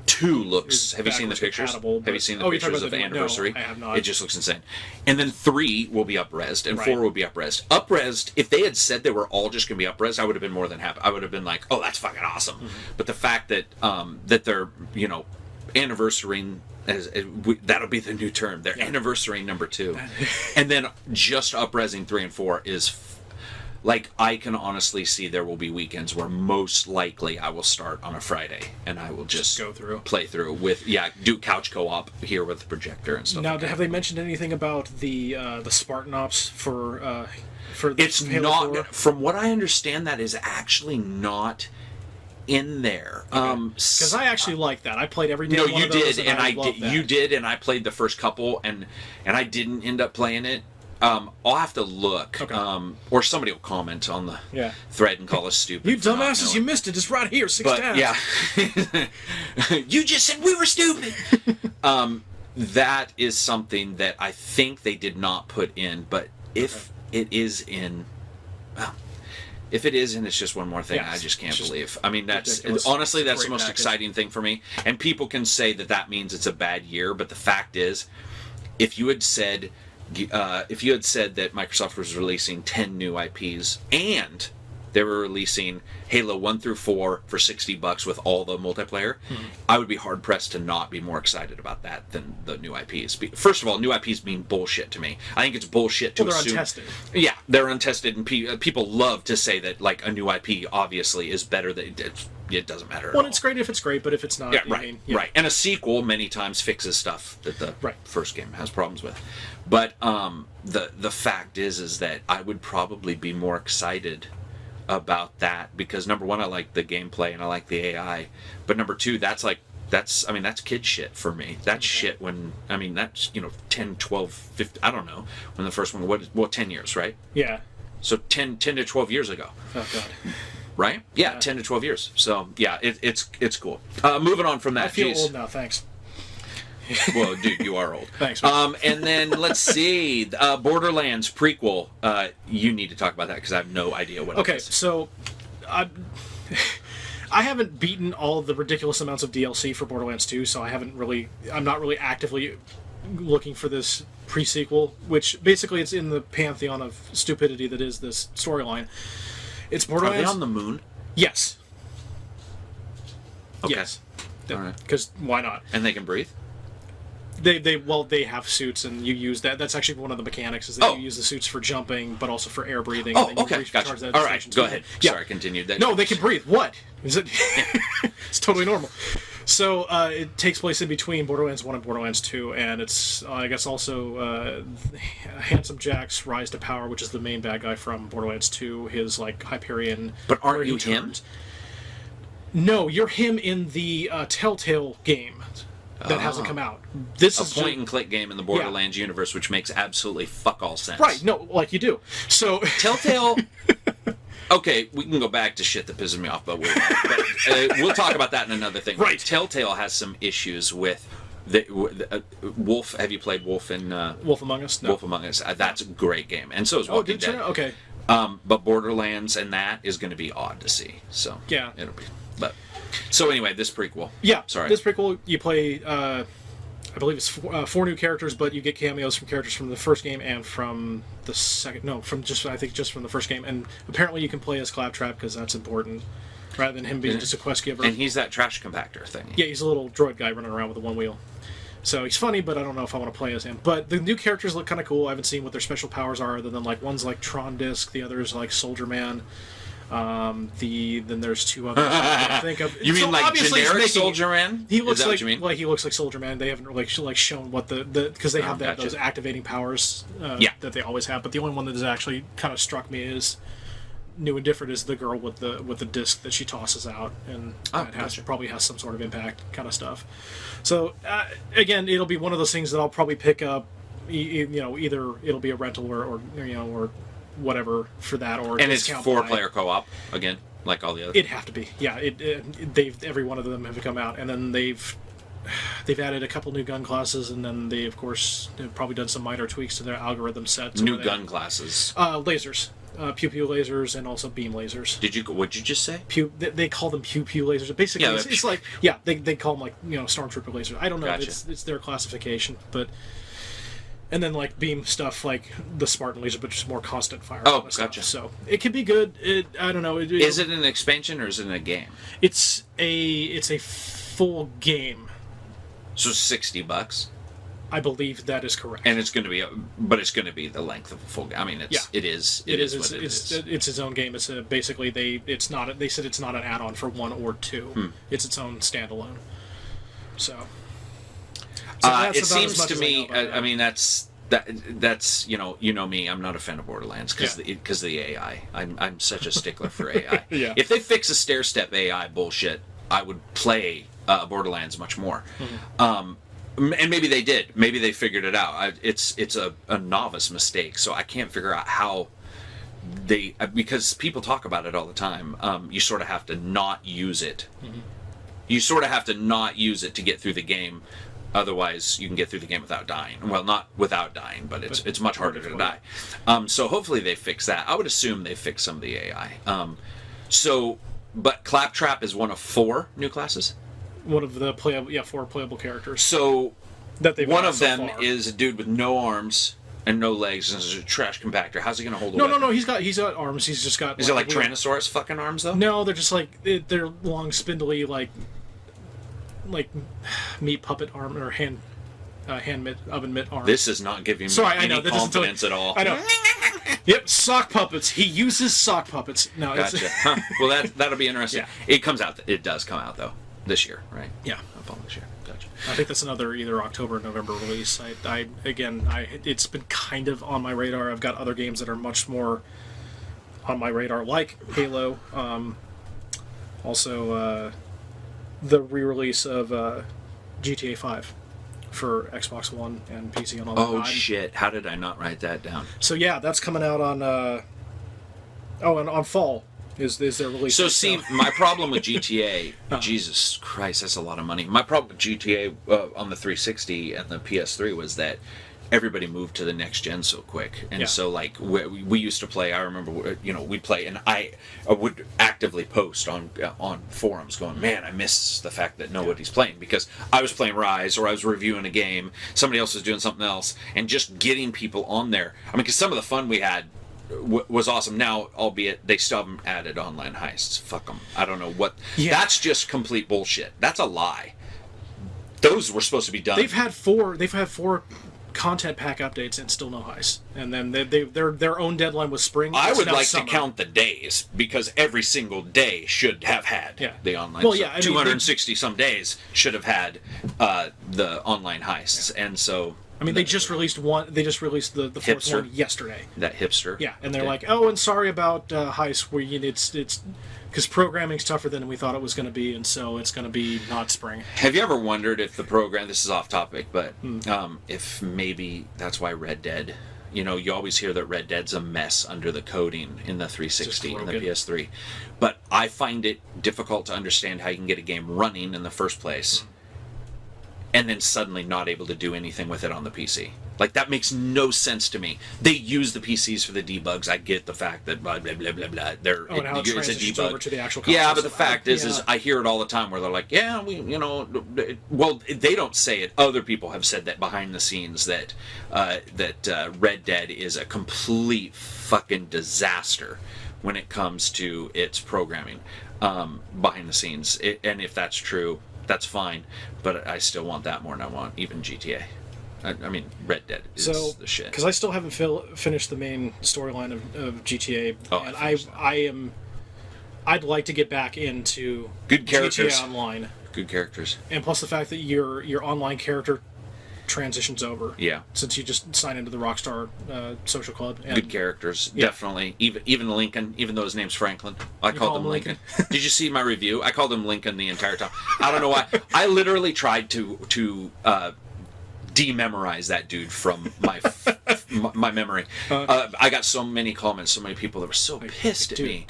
Speaker 1: 2 looks... Have you seen the pictures? Have you seen the pictures of the Anniversary?
Speaker 2: No, I have not.
Speaker 1: It just looks insane. And then 3 will be up-resed, and 4 will be up-resed. Up-resed, if they had said they were all just going to be up-resed, I would have been more than happy. I would have been like, oh, that's fucking awesome. But the fact that that they're, anniversarying... that'll be the new term. They're anniversary number 2. And then just up-resing 3 and 4 is... Like, I can honestly see there will be weekends where most likely I will start on a Friday and I will just
Speaker 2: go through,
Speaker 1: play through with, do couch co-op here with the projector and stuff.
Speaker 2: Now, have they mentioned anything about the Spartan Ops for the
Speaker 1: It's
Speaker 2: Halo
Speaker 1: not,
Speaker 2: 4?
Speaker 1: from what I understand, that is actually not in there.
Speaker 2: Because I actually like that. I played every day.
Speaker 1: No,
Speaker 2: you
Speaker 1: did, and I did. You did, and I played the first couple, and I didn't end up playing it. I'll have to look, or somebody will comment on the thread and call us stupid.
Speaker 2: You dumbasses, you missed it. It's right here, 6 tabs.
Speaker 1: Yeah, you just said we were stupid. That is something that I think they did not put in, but if it is in, if it is in, it's just one more thing I just can't believe. I mean, honestly, that's the most exciting thing for me. And people can say that means it's a bad year, but the fact is, if you had said that Microsoft was releasing 10 new IPs and they were releasing Halo 1 through 4 for $60 with all the multiplayer, I would be hard pressed to not be more excited about that than the new IPs. First of all, new IPs mean bullshit to me. I think it's bullshit to assume.
Speaker 2: They're untested.
Speaker 1: Yeah, they're untested, and people love to say that like a new IP obviously is better than it doesn't matter.
Speaker 2: Well, it's great if it's great, but if it's not,
Speaker 1: right. And a sequel many times fixes stuff that the first game has problems with. But the fact is that I would probably be more excited about that because number one, I like the gameplay and I like the AI, but number two, that's kid shit for me. That's shit that's 10, 12, 15, I don't know when the first one 10 years, right?
Speaker 2: Yeah.
Speaker 1: So 10 to 12 years ago.
Speaker 2: Oh god.
Speaker 1: Right? Yeah, 10 to 12 years. So yeah, it's cool. Moving on from that.
Speaker 2: I feel old now. Thanks.
Speaker 1: Well, dude, you are old.
Speaker 2: Thanks.
Speaker 1: And then let's see, Borderlands prequel. You need to talk about that because I have no idea what.
Speaker 2: Okay,
Speaker 1: it is.
Speaker 2: so I haven't beaten all of the ridiculous amounts of DLC for Borderlands 2, so I'm not really actively looking for this pre-sequel, which basically it's in the pantheon of stupidity that is this storyline. It's Borderlands.
Speaker 1: Are they on the moon?
Speaker 2: Yes.
Speaker 1: Okay.
Speaker 2: Yes.
Speaker 1: All right.
Speaker 2: Because why not?
Speaker 1: And they can breathe?
Speaker 2: They have suits, and you use that. That's actually one of the mechanics is that you use the suits for jumping, but also for air breathing.
Speaker 1: Oh,
Speaker 2: and then you
Speaker 1: okay, gotcha.
Speaker 2: that
Speaker 1: All right, go ahead.
Speaker 2: Yeah.
Speaker 1: Sorry, continue. That.
Speaker 2: No, they can breathe. What? Is it? It's totally normal. So it takes place in between Borderlands 1 and Borderlands 2, and it's, I guess, also Handsome Jack's rise to power, which is the main bad guy from Borderlands 2, his, like, Hyperion...
Speaker 1: But aren't you him?
Speaker 2: No, you're him in the Telltale game that hasn't come out. This is
Speaker 1: a point-and-click game in the Borderlands universe, which makes absolutely fuck all sense.
Speaker 2: Right, no, like you do. So...
Speaker 1: Telltale... Okay, we can go back to shit that pisses me off, but we'll talk about that in another thing.
Speaker 2: Right.
Speaker 1: Telltale has some issues with Wolf. Have you played Wolf in
Speaker 2: Wolf Among Us? No.
Speaker 1: Wolf Among Us. That's a great game, and so is Walking Dead.
Speaker 2: Okay.
Speaker 1: But Borderlands and that is going to be odd to see. So
Speaker 2: yeah,
Speaker 1: it'll be. But so anyway, this prequel.
Speaker 2: Yeah,
Speaker 1: sorry.
Speaker 2: This prequel, you play. I believe it's four new characters, but you get cameos from characters from the first game and from the second. No, from just from the first game. And apparently, you can play as Claptrap because that's important, rather than him being just a quest giver.
Speaker 1: And he's that trash compactor thing.
Speaker 2: Yeah, he's a little droid guy running around with a one wheel. So he's funny, but I don't know if I want to play as him. But the new characters look kind of cool. I haven't seen what their special powers are, other than like one's like Tron Disc, the other's like Soldier Man. Then there's two others I can't think of.
Speaker 1: You mean like generic Soldier Man?
Speaker 2: He looks
Speaker 1: like
Speaker 2: he looks like Soldier Man. They haven't really like shown what the because they have those activating powers that they always have. But the only one that has actually kind of struck me as new and different is the girl with the disc that she tosses out, and probably has some sort of impact kind of stuff. So again, it'll be one of those things that I'll probably pick up. Either it'll be a rental or whatever for that, or
Speaker 1: and it's 4-player co-op again, like all the others.
Speaker 2: It'd have to be, yeah. Every one of them have come out, and then they've added a couple new gun classes, and then they of course have probably done some minor tweaks to their algorithm sets.
Speaker 1: New gun classes.
Speaker 2: Lasers, pew pew lasers, and also beam lasers.
Speaker 1: What'd you just say?
Speaker 2: They call them pew pew lasers. Basically, it's like they call them like stormtrooper lasers. I don't know.
Speaker 1: Gotcha.
Speaker 2: It's their classification, but. And then, like, beam stuff, like the Spartan laser, but just more constant fire.
Speaker 1: Oh, gotcha.
Speaker 2: So it could be good. I don't know.
Speaker 1: Is it an expansion or is it a game?
Speaker 2: It's a full game.
Speaker 1: So $60.
Speaker 2: I believe that is correct.
Speaker 1: And it's going to be, but it's going to be the length of a full game. I mean, it is.
Speaker 2: It's its own game. It's basically They said it's not an add-on for 1 or 2. It's its own standalone. So
Speaker 1: it seems to me. I mean, that's you know me. I'm not a fan of Borderlands because of the AI. I'm such a stickler for AI.
Speaker 2: Yeah.
Speaker 1: If they fix a stair-step AI bullshit, I would play Borderlands much more. Mm-hmm. And maybe they did. Maybe they figured it out. It's a novice mistake, so I can't figure out how they, because people talk about it all the time. You sort of have to not use it. Mm-hmm. You sort of have to not use it to get through the game. Otherwise, you can get through the game without dying. Well, not without dying, but it's much harder to die. So hopefully they fix that. I would assume they fix some of the AI. But Claptrap is one of 4 new classes.
Speaker 2: One of the 4 playable characters.
Speaker 1: So
Speaker 2: that they've
Speaker 1: one of them is a dude with no arms and no legs and is a trash compactor. How's he going to hold a weapon?
Speaker 2: No. He's got arms. He's just got.
Speaker 1: Is it like Tyrannosaurus fucking arms though?
Speaker 2: No, they're just like they're long, spindly, like meat puppet arm or hand mitt, oven mitt arm.
Speaker 1: This is not giving me any confidence at all.
Speaker 2: I know. Yep, sock puppets. He uses sock puppets. No,
Speaker 1: gotcha. Well, that'll be interesting. Yeah. It comes out. It does come out though this year, right?
Speaker 2: Yeah,
Speaker 1: fall this year. Gotcha.
Speaker 2: I think that's another either October or November release. It's been kind of on my radar. I've got other games that are much more on my radar, like Halo. Also, the re-release of GTA 5 for Xbox One and PC and all that.
Speaker 1: Oh shit! How did I not write that down?
Speaker 2: So yeah, that's coming out on. And on fall is their release.
Speaker 1: So see, my problem with GTA, Jesus Christ, that's a lot of money. My problem with GTA on the 360 and the PS3 was that everybody moved to the next gen so quick, and so like we used to play. I remember, we'd play, and I would actively post on forums, going, "Man, I miss the fact that nobody's playing," because I was playing Rise or I was reviewing a game, somebody else was doing something else, and just getting people on there. I mean, because some of the fun we had was awesome. Now, albeit they still haven't added online heists. Fuck them. I don't know what. Yeah. That's just complete bullshit. That's a lie. Those were supposed to be done.
Speaker 2: They've had four content pack updates and still no heists. And then their own deadline was spring.
Speaker 1: I would like to count the days, because every single day should have had the online.
Speaker 2: Well, yeah,
Speaker 1: 260 some days should have had the online heists, and so.
Speaker 2: I mean, they just released one. They just released the fourth
Speaker 1: hipster
Speaker 2: one yesterday.
Speaker 1: That hipster.
Speaker 2: Yeah, and they're like, "Oh, and sorry about heist. It's because programming's tougher than we thought it was going to be, and so it's going to be not spring."
Speaker 1: Have you ever wondered if the program? This is off topic, but if maybe that's why Red Dead. You always hear that Red Dead's a mess under the coding in the 360 and the PS3, but I find it difficult to understand how you can get a game running in the first place. And then suddenly not able to do anything with it on the PC. Like, that makes no sense to me. They use the PCs for the debugs. I get the fact that blah, blah, blah, blah, blah.
Speaker 2: And how it transitions over to the actual console.
Speaker 1: Yeah, but the fact is I hear it all the time where they're like, well, they don't say it. Other people have said that behind the scenes, that Red Dead is a complete fucking disaster when it comes to its programming behind the scenes. And if that's true, that's fine, but I still want that more than I want even GTA. I mean, Red Dead is the shit.
Speaker 2: Because I still haven't finished the main storyline of GTA, and I'd like to get back into
Speaker 1: good characters.
Speaker 2: GTA Online.
Speaker 1: Good characters.
Speaker 2: And plus the fact that your online character transitions over.
Speaker 1: Yeah.
Speaker 2: Since you just sign into the Rockstar social club. And
Speaker 1: good characters, definitely. Even Lincoln, even though his name's Franklin, I called him Lincoln. Did you see my review? I called him Lincoln the entire time. I don't know why. I literally tried to dememorize that dude from my memory. I got so many comments, so many people that were so pissed at me.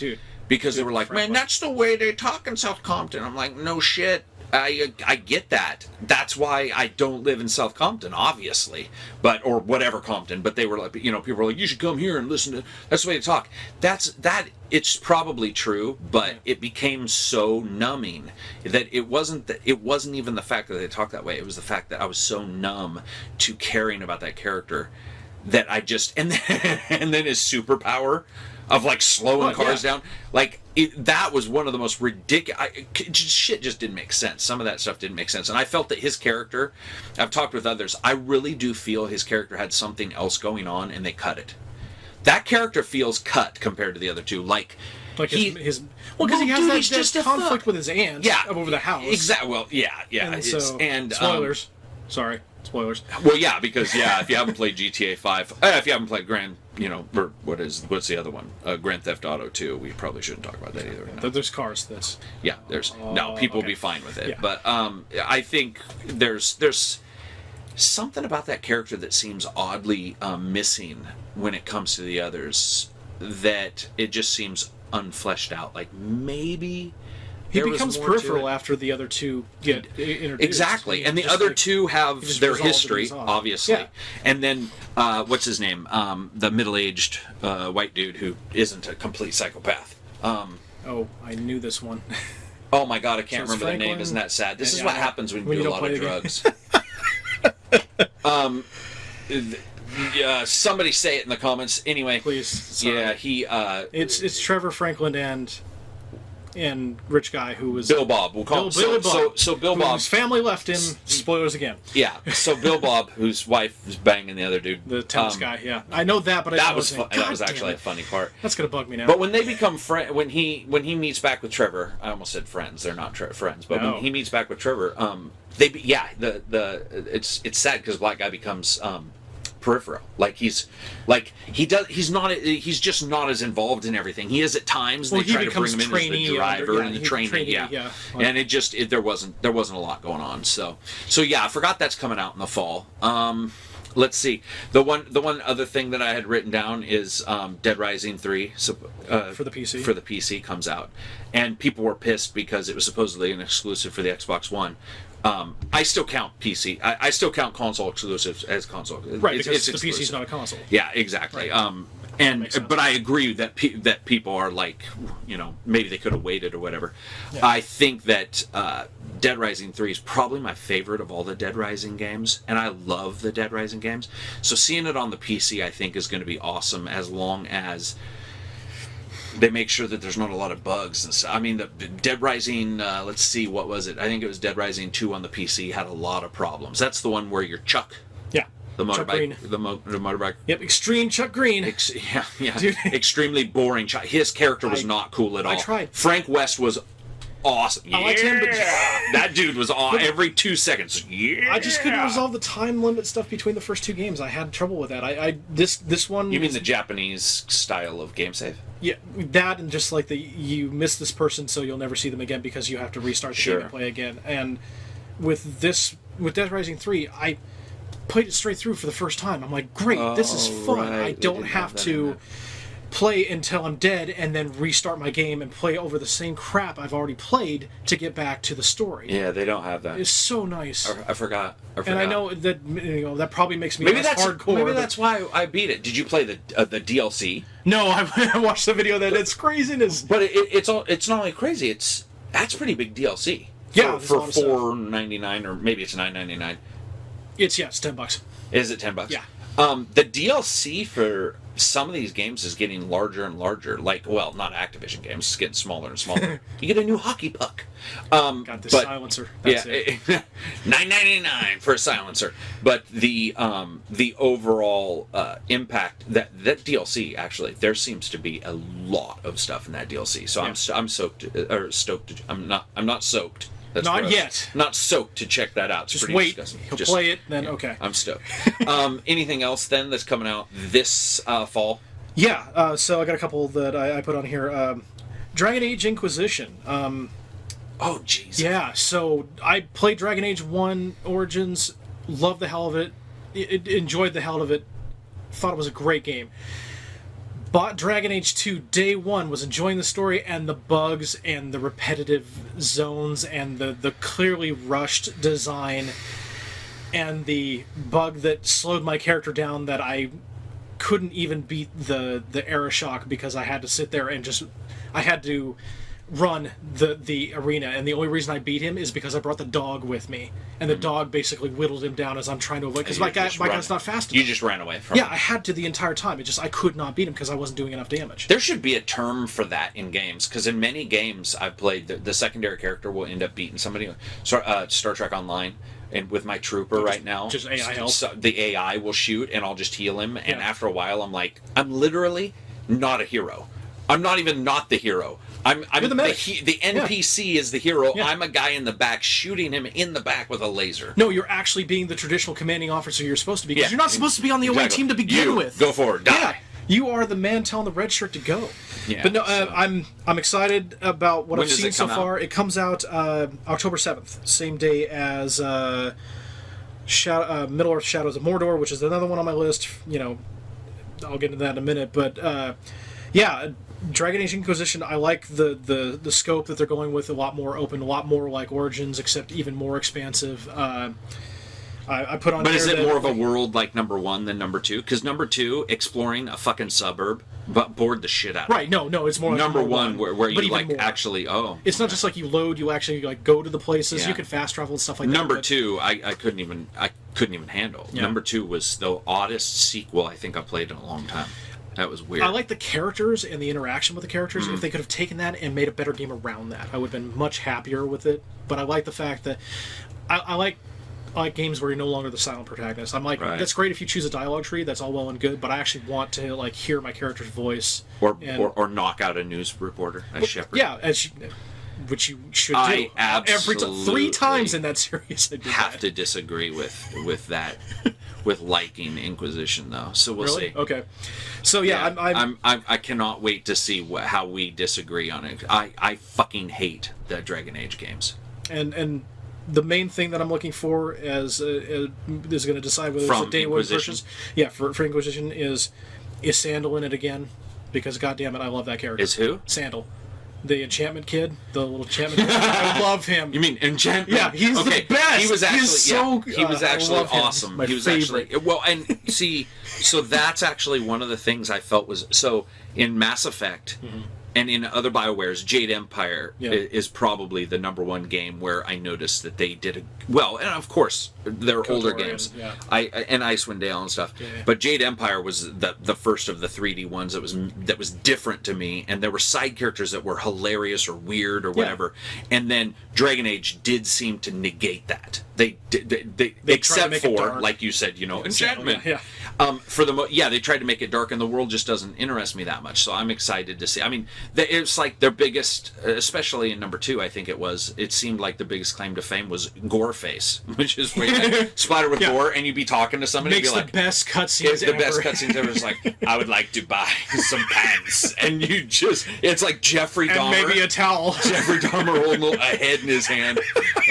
Speaker 1: Because they were like, Franklin. Man, that's the way they talk in South Compton. I'm like, no shit. I get that. That's why I don't live in South Compton, obviously, or whatever Compton. But they were like, people were like, you should come here and listen to. That's the way to talk. It's probably true, but it became so numbing that it wasn't even the fact that they talked that way. It was the fact that I was so numb to caring about that character that I just and then his superpower of like slowing cars down, like that was one of the most ridiculous. Shit just didn't make sense. Some of that stuff didn't make sense, and I felt that his character. I've talked with others. I really do feel his character had something else going on, and they cut it. That character feels cut compared to the other two. Like
Speaker 2: because he has that conflict with his aunt over the house.
Speaker 1: Exactly. Well, yeah.
Speaker 2: And spoilers. Sorry. Spoilers.
Speaker 1: Well, yeah, because if you haven't played GTA 5, if you haven't played or what's the other one? Grand Theft Auto 2. We probably shouldn't talk about that either. No.
Speaker 2: There's cars.
Speaker 1: People will be fine with it. Yeah. But I think there's something about that character that seems oddly missing when it comes to the others. That it just seems unfleshed out. Like maybe.
Speaker 2: He becomes peripheral after the other two get introduced.
Speaker 1: Exactly, and the other two have their history, obviously. Yeah. And then, what's his name? The middle-aged white dude who isn't a complete psychopath.
Speaker 2: I knew this one.
Speaker 1: Oh my god, I can't remember the name. Isn't that sad? This is what happens when you do a lot of drugs. Somebody say it in the comments. Anyway,
Speaker 2: please. Sorry.
Speaker 1: Yeah, he.
Speaker 2: It's Trevor Franklin and rich guy who was
Speaker 1: Bill Bob. We'll call him Bill Bob. So Bill Bob,
Speaker 2: whose family left him. Spoilers again.
Speaker 1: Yeah. So Bill Bob, whose wife was banging the other dude,
Speaker 2: the tennis guy. Yeah, I know that, but
Speaker 1: that was actually a funny part.
Speaker 2: That's gonna bug me now.
Speaker 1: But when they become friends, when he meets back with Trevor, I almost said friends. They're not friends, but when he meets back with Trevor, it's sad because black guy becomes peripheral. Like he's just not as involved in everything. He is at times.
Speaker 2: Well,
Speaker 1: they try to bring him in as the driver and the trainee. And there wasn't a lot going on. So yeah, I forgot that's coming out in the fall. Let's see. The one other thing that I had written down is Dead Rising 3
Speaker 2: for the PC.
Speaker 1: For the PC comes out, and people were pissed because it was supposedly an exclusive for the Xbox One. I still count PC. I still count console exclusives as console.
Speaker 2: Right, because the PC is not a console.
Speaker 1: Yeah, exactly.
Speaker 2: Right.
Speaker 1: But I agree that people are like, maybe they could have waited or whatever.
Speaker 2: Yeah.
Speaker 1: I think that Dead Rising 3 is probably my favorite of all the Dead Rising games, and I love the Dead Rising games. So seeing it on the PC, I think, is going to be awesome as long as they make sure that there's not a lot of bugs and stuff. I mean, the Dead Rising, let's see, what was it? I think it was Dead Rising 2 on the PC had a lot of problems. That's the one where you're Chuck.
Speaker 2: Yeah.
Speaker 1: The
Speaker 2: Chuck
Speaker 1: motorbike.
Speaker 2: Green.
Speaker 1: The motorbike.
Speaker 2: Yep, extreme Chuck Green.
Speaker 1: Yeah.
Speaker 2: Dude.
Speaker 1: Extremely boring. His character was not cool at all.
Speaker 2: I tried.
Speaker 1: Frank West was awesome.
Speaker 2: I liked him, but
Speaker 1: that dude was every 2 seconds. Yeah.
Speaker 2: I just couldn't resolve the time limit stuff between the first two games. I had trouble with that. This one.
Speaker 1: You mean the Japanese style of game save?
Speaker 2: Yeah, that and just like you miss this person, so you'll never see them again because you have to restart the game and play again. And with Dead Rising 3, I played it straight through for the first time. I'm like, great, this is fun. Right. I don't have to play until I'm dead and then restart my game and play over the same crap I've already played to get back to the story.
Speaker 1: Yeah, they don't have that.
Speaker 2: It's so nice.
Speaker 1: I forgot.
Speaker 2: And I know that that probably makes me less hardcore.
Speaker 1: Maybe that's why I beat it. Did you play the DLC?
Speaker 2: No, I watched the video. That it's craziness.
Speaker 1: But it's not only crazy. That's pretty big DLC.
Speaker 2: Yeah,
Speaker 1: for $4.99 or maybe it's $9.99.
Speaker 2: It's $10.
Speaker 1: Is it $10?
Speaker 2: Yeah.
Speaker 1: The DLC for some of these games is getting larger and larger. Like, well, not Activision games. It's getting smaller and smaller. You get a new hockey puck.
Speaker 2: Got this silencer. That's it.
Speaker 1: $9.99 for a silencer. But the overall impact that DLC actually, there seems to be a lot of stuff in that DLC. So I'm stoked. I'm not soaked. That's
Speaker 2: not
Speaker 1: gross.
Speaker 2: Yet.
Speaker 1: Not soaked to check that out. It's
Speaker 2: just
Speaker 1: pretty
Speaker 2: wait.
Speaker 1: disgusting.
Speaker 2: He'll play it, then okay.
Speaker 1: I'm stoked. Anything else then that's coming out this fall?
Speaker 2: Yeah. So I got a couple that I put on here. Dragon Age Inquisition.
Speaker 1: Oh, jeez.
Speaker 2: Yeah. So I played Dragon Age 1 Origins. Loved the hell of it. Enjoyed the hell of it. Thought it was a great game. Bought Dragon Age 2 day one, was enjoying the story and the bugs and the repetitive zones and the clearly rushed design and the bug that slowed my character down that I couldn't even beat the era shock because I had to sit there and I had to run the arena, and the only reason I beat him is because I brought the dog with me, and the dog basically whittled him down as I'm trying to avoid, because my guy's not fast enough.
Speaker 1: You just ran away from him.
Speaker 2: I had to the entire time. I could not beat him because I wasn't doing enough damage.
Speaker 1: There should be a term for that in games, because in many games I've played, the secondary character will end up beating somebody. Star Trek Online, and with my trooper right now,
Speaker 2: just AI help.
Speaker 1: So the AI will shoot, and I'll just heal him, and after a while I'm like, I'm literally not a hero. I'm not even not the hero. I'm the NPC is the hero. Yeah. I'm a guy in the back shooting him in the back with a laser.
Speaker 2: No, you're actually being the traditional commanding officer you're supposed to be, because you're not supposed to be on the away team to begin with.
Speaker 1: Go forward, die.
Speaker 2: Yeah, you are the man telling the red shirt to go.
Speaker 1: Yeah,
Speaker 2: but no, I'm excited about what I've seen so far. It comes out October 7th, same day as Middle-earth: Shadows of Mordor, which is another one on my list. I'll get into that in a minute, but yeah. Dragon Age Inquisition, I like the scope that they're going with, a lot more open, a lot more like Origins, except even more expansive. I put on.
Speaker 1: But is it more of a world like number 1 than number 2? Because number 2, exploring a fucking suburb, but bored the shit out of
Speaker 2: Right, no, it's more like
Speaker 1: number 1 where you like more. Actually,
Speaker 2: It's not just like you load, you actually like go to the places, you can fast travel and stuff like
Speaker 1: number
Speaker 2: that.
Speaker 1: Number 2, I couldn't even handle. Yeah. Number 2 was the oddest sequel I think I played in a long time. That was weird.
Speaker 2: I like the characters and the interaction with the characters. If they could have taken that and made a better game around that, I would have been much happier with it. But I like the fact that I like games where you're no longer the silent protagonist. I'm like, that's great if you choose a dialogue tree. That's all well and good. But I actually want to like hear my character's voice
Speaker 1: or knock out a news reporter, a shepherd.
Speaker 2: Yeah, which you should
Speaker 1: I
Speaker 2: do.
Speaker 1: absolutely
Speaker 2: 3 times in that series. I did
Speaker 1: have
Speaker 2: that.
Speaker 1: to disagree with that, with liking Inquisition though. So we'll see.
Speaker 2: Okay. So yeah,
Speaker 1: I cannot wait to see how we disagree on it. I fucking hate the Dragon Age games.
Speaker 2: And the main thing that I'm looking for as is going to decide whether
Speaker 1: From
Speaker 2: it's a day one
Speaker 1: Inquisition?
Speaker 2: purchase. Yeah, for Inquisition is Sandal in it again, because goddamn it, I love that character.
Speaker 1: Is who?
Speaker 2: Sandal, the enchantment kid, the little enchantment kid. I love him.
Speaker 1: You mean Enchantment?
Speaker 2: Yeah, he's the best.
Speaker 1: He was actually
Speaker 2: he
Speaker 1: was actually
Speaker 2: I love him.
Speaker 1: awesome.
Speaker 2: My
Speaker 1: He was
Speaker 2: favorite.
Speaker 1: actually well, and see, so that's actually one of the things I felt was so in Mass Effect. And in other BioWares, Jade Empire is probably the number one game where I noticed that they did well. And of course, they're older games. And Icewind Dale and stuff.
Speaker 2: Yeah.
Speaker 1: But Jade Empire was the first of the 3D ones that was different to me. And there were side characters that were hilarious or weird or whatever. And then Dragon Age did seem to negate that. They except for, like you said, enchantment.
Speaker 2: Yeah.
Speaker 1: They tried to make it dark, and the world just doesn't interest me that much. So I'm excited to see. I mean, it's like their biggest, especially in number 2, I think it was. It seemed like the biggest claim to fame was gore face, which is where you splatter with gore, and you'd be talking to somebody.
Speaker 2: Makes
Speaker 1: and be
Speaker 2: the
Speaker 1: like,
Speaker 2: best cutscenes
Speaker 1: it's
Speaker 2: ever.
Speaker 1: the best cutscenes ever. It's like, I would like to buy some pants, and it's like Jeffrey Dahmer.
Speaker 2: And maybe a towel.
Speaker 1: Jeffrey Dahmer holding a head in his hand.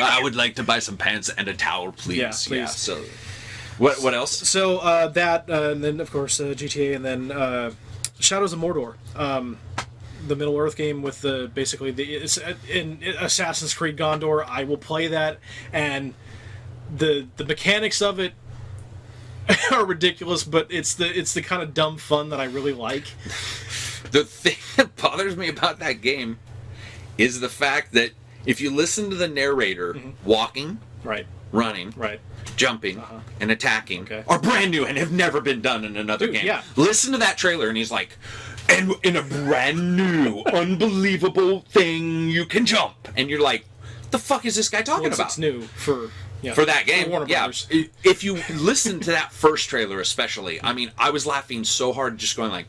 Speaker 1: I would like to buy some pants and a towel, please.
Speaker 2: Yeah, please.
Speaker 1: Yeah, so. What else?
Speaker 2: So that, and then of course GTA, and then Shadows of Mordor, the Middle Earth game with it's in Assassin's Creed Gondor. I will play that, and the mechanics of it are ridiculous, but it's the kind of dumb fun that I really like.
Speaker 1: The thing that bothers me about that game is the fact that if you listen to the narrator walking,
Speaker 2: Right.
Speaker 1: running,
Speaker 2: Right.
Speaker 1: jumping, and attacking
Speaker 2: Okay.
Speaker 1: are brand new and have never been done in another game.
Speaker 2: yeah.
Speaker 1: Listen to that trailer and he's like, and in a brand new, unbelievable thing, you can jump. And you're like, the fuck is this guy talking about?
Speaker 2: It's new for
Speaker 1: that game.
Speaker 2: Warner
Speaker 1: Yeah.
Speaker 2: Brothers.
Speaker 1: If you listen to that first trailer especially, I mean, I was laughing so hard just going like,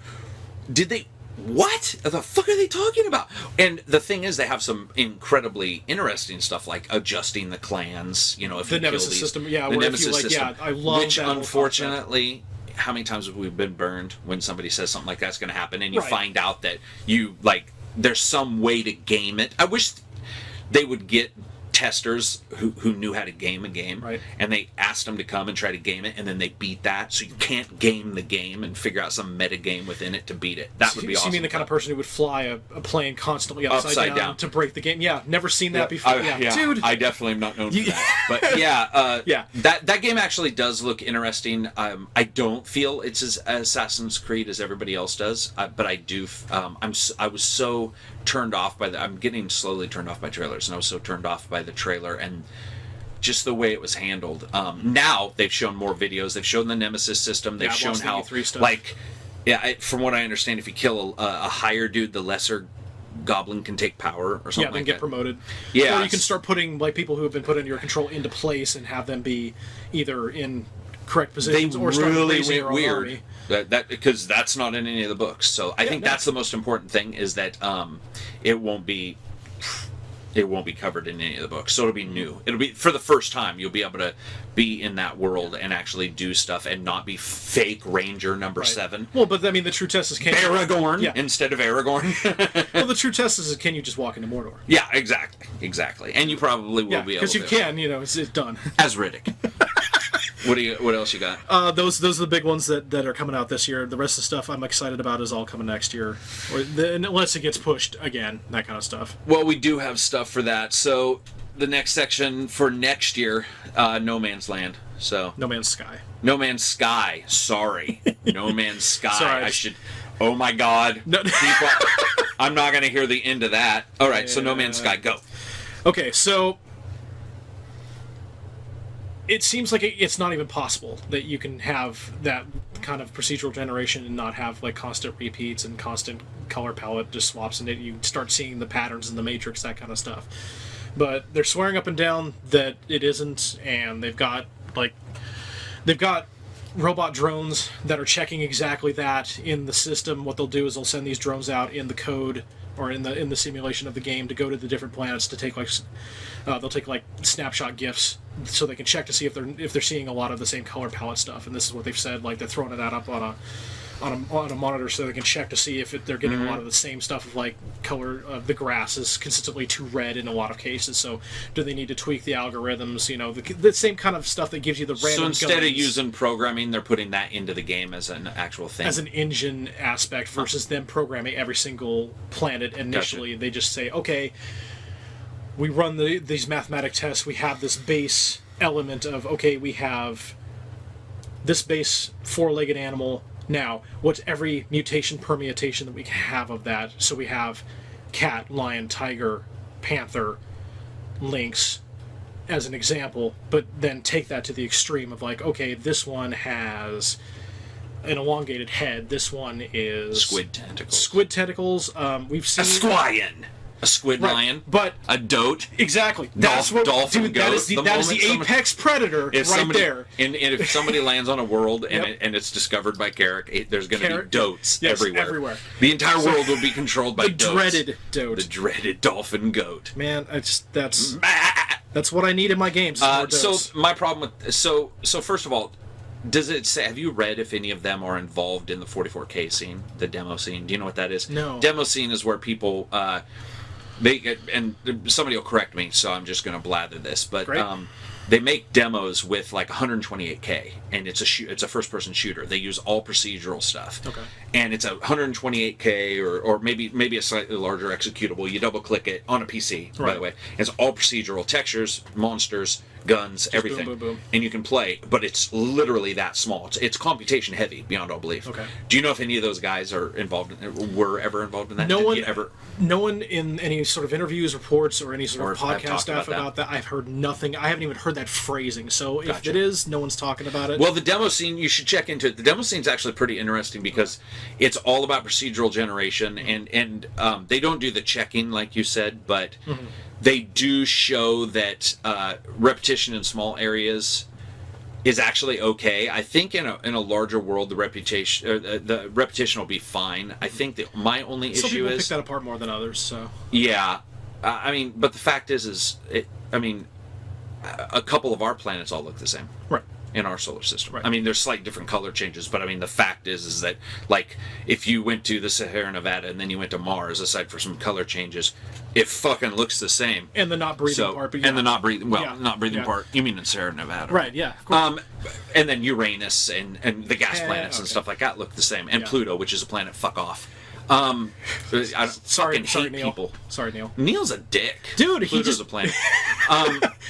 Speaker 1: what the fuck are they talking about? And the thing is, they have some incredibly interesting stuff like adjusting the clans. If
Speaker 2: The
Speaker 1: you
Speaker 2: Nemesis
Speaker 1: kill these,
Speaker 2: system, yeah,
Speaker 1: the
Speaker 2: where if
Speaker 1: Nemesis
Speaker 2: you, like,
Speaker 1: system,
Speaker 2: yeah, I love
Speaker 1: which
Speaker 2: that whole
Speaker 1: unfortunately, how many times have we been burned when somebody says something like that's going to happen, and you
Speaker 2: Right.
Speaker 1: find out that there's some way to game it. I wish they would get testers who knew how to game a game,
Speaker 2: Right.
Speaker 1: and they asked them to come and try to game it, and then they beat that, so you can't game the game and figure out some meta game within it to beat it. That would be awesome.
Speaker 2: So you mean the kind of person who would fly a plane constantly upside down to break the game? Yeah, never seen that before. Dude.
Speaker 1: I definitely am not known for that. But yeah, that game actually does look interesting. I don't feel it's as Assassin's Creed as everybody else does, but I do. I was so turned off by I'm getting slowly turned off by trailers, and I was so turned off by the trailer and just the way it was handled. Now they've shown more videos. They've shown the Nemesis system. They've shown how, from what I understand, if you kill a higher dude, the lesser goblin can take power or something like
Speaker 2: get
Speaker 1: that.
Speaker 2: promoted.
Speaker 1: Yeah.
Speaker 2: Or you can start putting people who have been put into your control into place and have them be either in correct positions or start
Speaker 1: really
Speaker 2: raising your
Speaker 1: went
Speaker 2: own
Speaker 1: weird.
Speaker 2: army.
Speaker 1: That because that's not in any of the books. So I think that's the most important thing is that it won't be covered in any of the books. So it'll be new. It'll be for the first time you'll be able to be in that world and actually do stuff and not be fake Ranger number 7.
Speaker 2: Well, but I mean the true test is
Speaker 1: Aragorn instead of Aragorn.
Speaker 2: Well, the true test is can you just walk into Mordor?
Speaker 1: Yeah, exactly. And you probably will be able to.
Speaker 2: Because you can, it's done.
Speaker 1: As Riddick. What else you got?
Speaker 2: Those are the big ones that are coming out this year. The rest of the stuff I'm excited about is all coming next year, unless it gets pushed again, that kind of stuff.
Speaker 1: Well, we do have stuff for that. So the next section for next year, No Man's Land. So
Speaker 2: No Man's Sky.
Speaker 1: No Man's Sky. Sorry, No Man's Sky.
Speaker 2: Sorry.
Speaker 1: I should. Oh my God.
Speaker 2: No.
Speaker 1: People, I'm not going to hear the end of that. All right. So No Man's Sky. Go.
Speaker 2: Okay. So. It seems like it's not even possible that you can have that kind of procedural generation and not have constant repeats and constant color palette just swaps, and you start seeing the patterns in the Matrix, that kind of stuff. But they're swearing up and down that it isn't, and they've got robot drones that are checking exactly that in the system. What they'll do is they'll send these drones out in the code or in the simulation of the game to go to the different planets to take they'll take snapshot GIFs so they can check to see if they're seeing a lot of the same color palette stuff. And this is what they've said, they're throwing that up on a monitor so they can check to see if they're getting a lot of the same stuff of color of the grass is consistently too red in a lot of cases. So do they need to tweak the algorithms? The same kind of stuff that gives you the random.
Speaker 1: So instead
Speaker 2: guns,
Speaker 1: of using programming, they're putting that into the game as an actual thing,
Speaker 2: as an engine aspect versus them programming every single planet initially. Gotcha. They just say, okay, we run these mathematic tests. We have this base element of we have this base four-legged animal. Now, what's every mutation permutation that we can have of that? So we have cat, lion, tiger, panther, lynx, as an example, but then take that to the extreme of this one has an elongated head. This one is
Speaker 1: squid tentacles.
Speaker 2: Squid tentacles. We've seen
Speaker 1: a squillion. A squid lion,
Speaker 2: but
Speaker 1: a dote.
Speaker 2: Exactly. That's what
Speaker 1: dolphin
Speaker 2: dude,
Speaker 1: goat.
Speaker 2: That is the apex predator there.
Speaker 1: And if somebody lands on a world and it's discovered by Karak, there's going to be dotes everywhere. The entire world will be controlled by dotes.
Speaker 2: Dreaded dote.
Speaker 1: The dreaded dolphin goat.
Speaker 2: Man, that's what I need in my games.
Speaker 1: So my problem with so first of all, does it say? Have you read if any of them are involved in the 44K scene, the demo scene? Do you know what that is?
Speaker 2: No.
Speaker 1: Demo scene is where people. They get, and somebody will correct me, so I'm just going to blather this, but they make demos with 128K, and it's a first-person shooter. They use all procedural stuff, and it's a 128K or maybe a slightly larger executable. You double-click it on a PC, by the way. It's all procedural textures, monsters, guns, just everything,
Speaker 2: boom, boom, boom.
Speaker 1: And you can play, but it's literally that small. It's computation heavy beyond all belief.
Speaker 2: Okay.
Speaker 1: Do you know if any of those guys were ever involved in that?
Speaker 2: No one in any sort of interviews, reports, or any sort of podcast stuff about that. I've heard nothing. I haven't even heard that phrasing. So if it is, no one's talking about it.
Speaker 1: Well, the demo scene, you should check into it. The demo scene's actually pretty interesting because it's all about procedural generation, and they don't do the checking like you said, but they do show that repetition in small areas is actually okay. I think in a larger world, the repetition will be fine. I think that my only issue is
Speaker 2: some people pick that apart more than others. So
Speaker 1: yeah, but the fact is a couple of our planets all look the same,
Speaker 2: right?
Speaker 1: In our solar system.
Speaker 2: Right.
Speaker 1: I mean, there's slight different color changes, but the fact is that if you went to the Sahara Nevada and then you went to Mars, aside for some color changes, it fucking looks the same.
Speaker 2: And the not breathing part. But
Speaker 1: and the not breathing, not breathing part. You mean in Sahara Nevada?
Speaker 2: Right. Yeah. Of course.
Speaker 1: And then Uranus and the gas planets and stuff like that look the same, and Pluto, which is a planet. Fuck off. I
Speaker 2: sorry,
Speaker 1: hate
Speaker 2: Neil.
Speaker 1: people.
Speaker 2: Sorry, Neil.
Speaker 1: Neil's a dick.
Speaker 2: Dude,
Speaker 1: Pluto's a planet.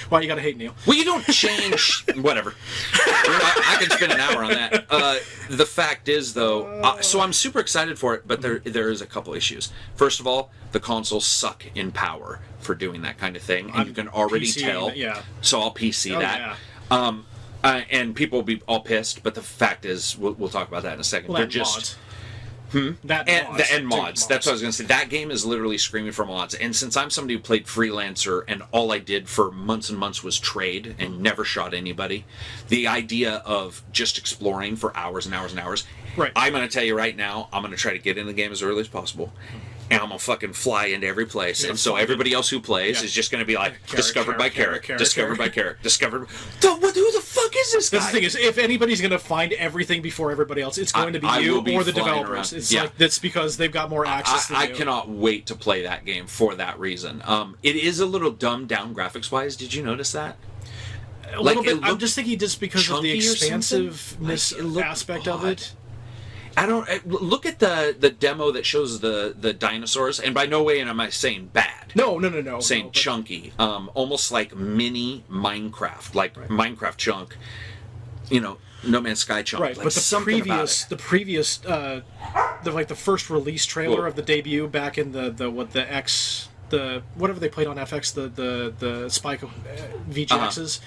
Speaker 2: Why you gotta hate Neil?
Speaker 1: Well, you don't change. Whatever. I could spend an hour on that. The fact is, though, so I'm super excited for it, but there is a couple issues. First of all, the consoles suck in power for doing that kind of thing, and you can already tell.
Speaker 2: Yeah.
Speaker 1: So I'll PC that. Yeah. And people will be all pissed, but the fact is, we'll talk about that in a second.
Speaker 2: Well,
Speaker 1: they're just.
Speaker 2: Mods.
Speaker 1: And mods. That's what I was going to say. That game is literally screaming for mods. And since I'm somebody who played freelancer and all I did for months and months was trade and never shot anybody, the idea of just exploring for hours and hours and hours.
Speaker 2: Right.
Speaker 1: I'm going to tell you right now, I'm going to try to get in the game as early as possiwho and I'm going to fucking fly into every place. And so everybody else who plays is just going to be like, discovered by Karak, discovered by Karak, discovered. Who the fuck is this guy?
Speaker 2: That's the thing is, if anybody's going to find everything before everybody else, it's going to be you or the developers. It's that's because they've got more access to
Speaker 1: I cannot wait to play that game for that reason. It is a little dumbed down graphics-wise. Did you notice that?
Speaker 2: A little bit. I'm just thinking just because of the expansiveness aspect of it.
Speaker 1: I don't look at the demo that shows the dinosaurs, and by no way am I saying bad.
Speaker 2: No.
Speaker 1: Saying chunky, almost like mini Minecraft, like Minecraft chunk. No Man's Sky chunk.
Speaker 2: Right, but the previous, the first release trailer of the debut back in whatever they played on FX, the Spike VGXs.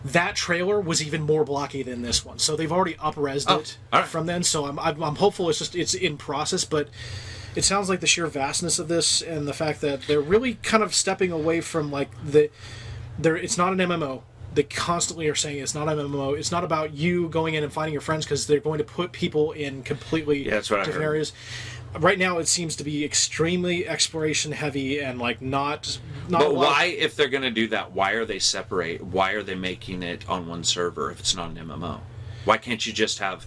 Speaker 2: That trailer was even more blocky than this one, so they've already up-resed it from then. So I'm hopeful it's in process, but it sounds like the sheer vastness of this and the fact that they're really kind of stepping away from it's not an MMO. They constantly are saying it's not an MMO. It's not about you going in and finding your friends because they're going to put people in completely different areas. right now it seems to be extremely exploration heavy and like not
Speaker 1: But
Speaker 2: a lot
Speaker 1: why, if they're going to do that, why are they separate? Why are they making it on one server if it's not an MMO? Why can't you just have?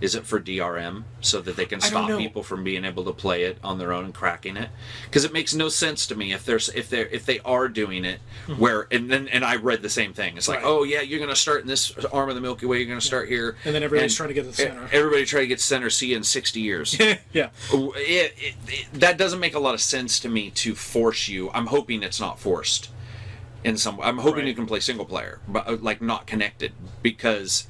Speaker 1: Is it for DRM so that they can
Speaker 2: I don't
Speaker 1: stop
Speaker 2: know.
Speaker 1: people from being able to play it on their own and cracking it? Because it makes no sense to me if they are doing it where and I read the same thing. It's like,
Speaker 2: Right.
Speaker 1: oh yeah, you're going to start in this arm of the Milky Way. You're going to start here,
Speaker 2: and then everybody's trying to get to the center.
Speaker 1: Everybody try to get to center. See you in 60 years.
Speaker 2: Yeah.
Speaker 1: That doesn't make a lot of sense to me to force you. I'm hoping it's not forced. I'm hoping
Speaker 2: Right.
Speaker 1: you can play single player, but like not connected, because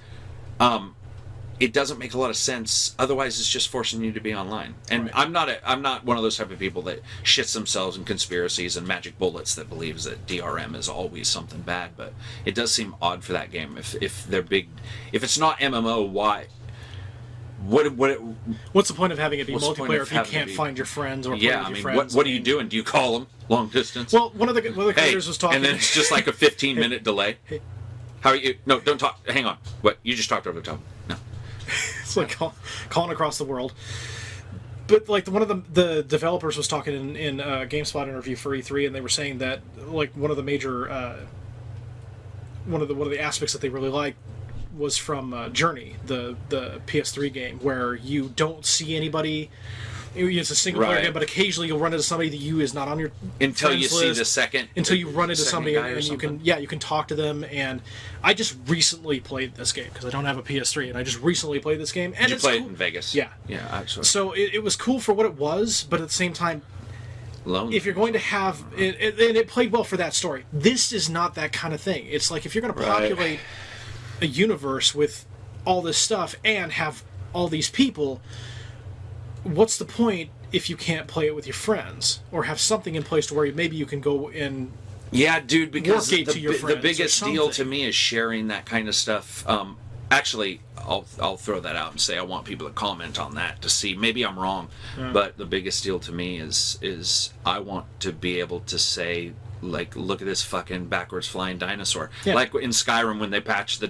Speaker 1: it doesn't make a lot of sense. Otherwise, it's just forcing you to be online. And
Speaker 2: Right.
Speaker 1: I'm not one of those type of people that shits themselves in conspiracies and magic bullets that believes that DRM is always something bad. But it does seem odd for that game. If they're big, if it's not MMO, why?
Speaker 2: What's the point of having it be
Speaker 1: What's the point
Speaker 2: multiplayer
Speaker 1: of
Speaker 2: if you
Speaker 1: having it
Speaker 2: can't
Speaker 1: be-
Speaker 2: find your friends or play
Speaker 1: Yeah,
Speaker 2: with
Speaker 1: I
Speaker 2: your
Speaker 1: mean,
Speaker 2: friends?
Speaker 1: what are you doing? Do you call them long distance?
Speaker 2: Well, one of the
Speaker 1: Hey,
Speaker 2: creators was talking,
Speaker 1: and then it's just like a 15-minute delay. How are you? No, don't talk. Hang on. What? You just talked over the top. No.
Speaker 2: it's like calling across the world. But like one of the developers was talking in a GameSpot interview for E3, and they were saying that like one of the major one of the aspects that they really liked was from Journey, the PS3 game, where you don't see anybody. It's a single player
Speaker 1: Right.
Speaker 2: game, but occasionally you'll run into somebody that you is not on your
Speaker 1: Until you
Speaker 2: friends
Speaker 1: see
Speaker 2: list,
Speaker 1: the second.
Speaker 2: until you run into
Speaker 1: second
Speaker 2: somebody
Speaker 1: guy or
Speaker 2: and you
Speaker 1: something.
Speaker 2: can you can talk to them. And I just recently played this game because I don't have a PS3, and I just recently played this game. And
Speaker 1: Did you
Speaker 2: it's
Speaker 1: play
Speaker 2: cool.
Speaker 1: it in Vegas?
Speaker 2: Yeah.
Speaker 1: Yeah, actually.
Speaker 2: So it was cool for what it was, but at the same time,
Speaker 1: Lonely.
Speaker 2: if you're going to have it, and it played well for that story. This is not that kind of thing. It's like if you're going to
Speaker 1: Right.
Speaker 2: populate a universe with all this stuff and have all these people, what's the point if you can't play it with your friends or have something in place to where maybe you can go in?
Speaker 1: Yeah, dude, because
Speaker 2: Work it to your
Speaker 1: the
Speaker 2: friends or
Speaker 1: biggest deal to
Speaker 2: something.
Speaker 1: me is sharing that kind of stuff. Actually, I'll throw that out and say I want people to comment on that to see. Maybe I'm wrong, but the biggest deal to me is I want to be able to say, like, look at this fucking backwards flying dinosaur.
Speaker 2: Yeah.
Speaker 1: Like in Skyrim when they patched the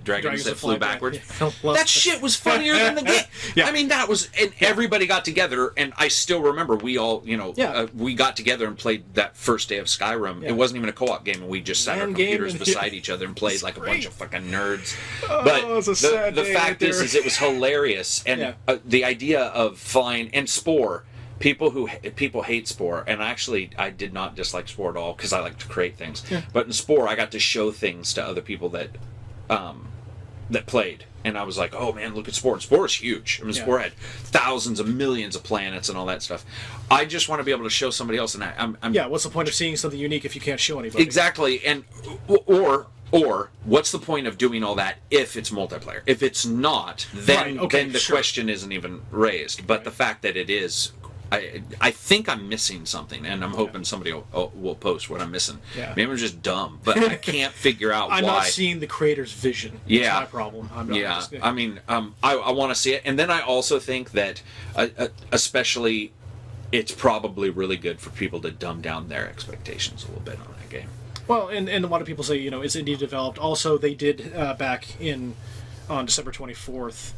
Speaker 1: dragons that flew
Speaker 2: fly back.
Speaker 1: backwards.
Speaker 2: Yeah.
Speaker 1: That shit was funnier than the game.
Speaker 2: Yeah.
Speaker 1: I mean, that was, and everybody got together, and I still remember we all,
Speaker 2: Yeah.
Speaker 1: we got together and played that first day of Skyrim.
Speaker 2: Yeah.
Speaker 1: It wasn't even a co-op game, and we just sat our
Speaker 2: Man game
Speaker 1: computers
Speaker 2: and-
Speaker 1: beside each other and played
Speaker 2: It's
Speaker 1: like a
Speaker 2: great.
Speaker 1: bunch of fucking nerds.
Speaker 2: Oh,
Speaker 1: But
Speaker 2: it's a sad
Speaker 1: the
Speaker 2: day
Speaker 1: fact
Speaker 2: right
Speaker 1: is
Speaker 2: there.
Speaker 1: it was hilarious, and
Speaker 2: Yeah.
Speaker 1: the idea of flying and Spore. People hate Spore, and I did not dislike Spore at all because I like to create things.
Speaker 2: Yeah.
Speaker 1: But in Spore, I got to show things to other people that played, and I was like, "Oh man, look at Spore!" And Spore is huge. I mean,
Speaker 2: Yeah.
Speaker 1: Spore had thousands of millions of planets and all that stuff. I just want to be able to show somebody else, and I'm
Speaker 2: Yeah, what's the point of seeing something unique if you can't show anybody?
Speaker 1: exactly, and or what's the point of doing all that if it's multiplayer? If it's not, then
Speaker 2: Right, okay,
Speaker 1: then the
Speaker 2: sure.
Speaker 1: question isn't even raised. But the fact that it is, I think I'm missing something, and I'm hoping somebody will post what I'm missing.
Speaker 2: Yeah.
Speaker 1: Maybe I'm just dumb, but I can't figure out
Speaker 2: I'm
Speaker 1: why.
Speaker 2: not seeing the creator's vision.
Speaker 1: Yeah.
Speaker 2: That's my problem. I'm not
Speaker 1: Yeah,
Speaker 2: just,
Speaker 1: I mean, I want to see it, and then I also think that, especially, it's probably really good for people to dumb down their expectations a little bit on that game.
Speaker 2: Well, and a lot of people say, it's indie developed. Also, they did back on December 24th.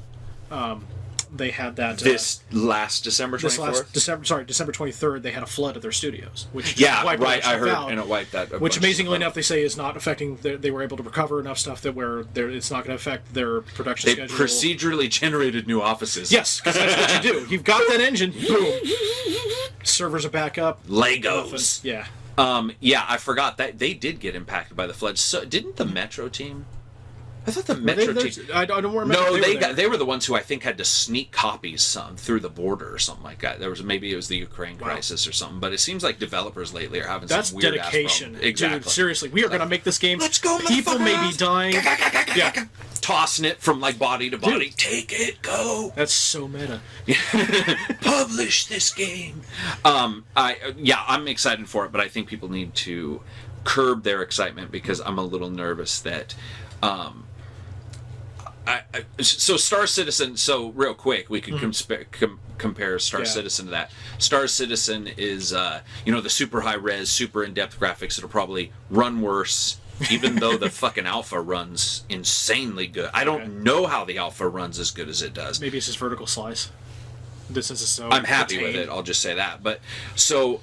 Speaker 2: They had that
Speaker 1: This last December 24th.
Speaker 2: December 23rd. They had a flood at their studios, which
Speaker 1: Yeah,
Speaker 2: wiped all
Speaker 1: right.
Speaker 2: their
Speaker 1: I
Speaker 2: stuff
Speaker 1: heard,
Speaker 2: out,
Speaker 1: and it wiped that.
Speaker 2: which amazingly enough, they say is not affecting. They were able to recover enough stuff that it's not going to affect their production
Speaker 1: They
Speaker 2: schedule.
Speaker 1: procedurally generated new offices.
Speaker 2: Yes, because that's what you do. You've got that engine. Boom. Servers are back up.
Speaker 1: Legos.
Speaker 2: Yeah.
Speaker 1: Yeah, I forgot that they did get impacted by the floods. So didn't the Metro team? I thought the Metro team.
Speaker 2: I don't remember.
Speaker 1: No,
Speaker 2: they
Speaker 1: they were the ones who I think had to sneak copies through the border or something like that. Maybe it was the Ukraine crisis or something. But it seems like developers lately are having
Speaker 2: That's
Speaker 1: some weird
Speaker 2: dedication.
Speaker 1: ass problems. Exactly.
Speaker 2: Dude, seriously, we are going to make this game.
Speaker 1: Let's go,
Speaker 2: People may be
Speaker 1: motherfuckers.
Speaker 2: dying. Yeah,
Speaker 1: Tossing it from like body to body.
Speaker 2: Dude.
Speaker 1: Take it, go.
Speaker 2: that's so meta.
Speaker 1: Publish this game. I'm excited for it, but I think people need to curb their excitement because I'm a little nervous that. So Star Citizen. So real quick, we could compare Star
Speaker 2: Yeah.
Speaker 1: Citizen to that. Star Citizen is the super high res, super in depth graphics that'll probably run worse. Even though the fucking alpha runs insanely good. I don't know how the alpha runs as good as it does.
Speaker 2: Maybe it's just vertical slice. This is so.
Speaker 1: I'm happy with it. I'll just say that. But so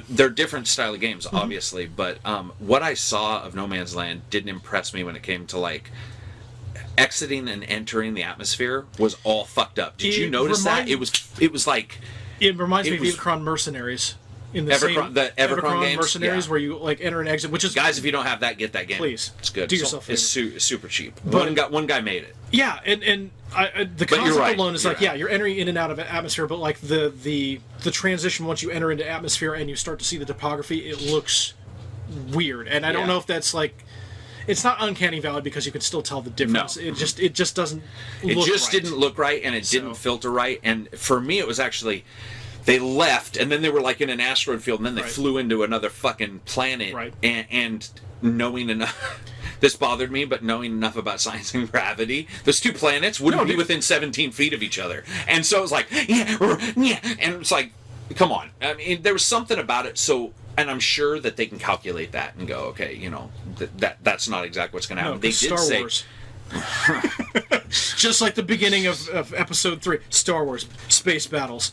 Speaker 1: they're different style of games, obviously. But what I saw of No Man's Land didn't impress me when it came to like exiting and entering the atmosphere was all fucked up. Did you notice that? It was like
Speaker 2: it reminds me of Evercron Mercenaries. In the
Speaker 1: Evercron games,
Speaker 2: Mercenaries, where you like enter and exit, which is
Speaker 1: guys. If you don't have that, get that game.
Speaker 2: Please,
Speaker 1: it's good.
Speaker 2: Do yourself.
Speaker 1: It's super cheap. But one guy made it.
Speaker 2: Yeah, and the concept alone is you're entering in and out of an atmosphere, but like the transition once you enter into atmosphere and you start to see the topography, it looks weird, and I don't know if that's like. It's not uncanny valley because you can still tell the difference. No. It just doesn't.
Speaker 1: Didn't look right, and it didn't filter right. And for me, it was actually. They left, and then they were like in an asteroid field, and then they flew into another fucking planet.
Speaker 2: Right.
Speaker 1: And knowing enough, this bothered me, but knowing enough about science and gravity, those two planets wouldn't be within 17 feet of each other. And so it was like, and it's like, come on. I mean, there was something about it. So, and I'm sure that they can calculate that and go, okay, that's not exactly what's going to happen. They did
Speaker 2: Star Wars. Just like the beginning of episode 3, Star Wars space battles.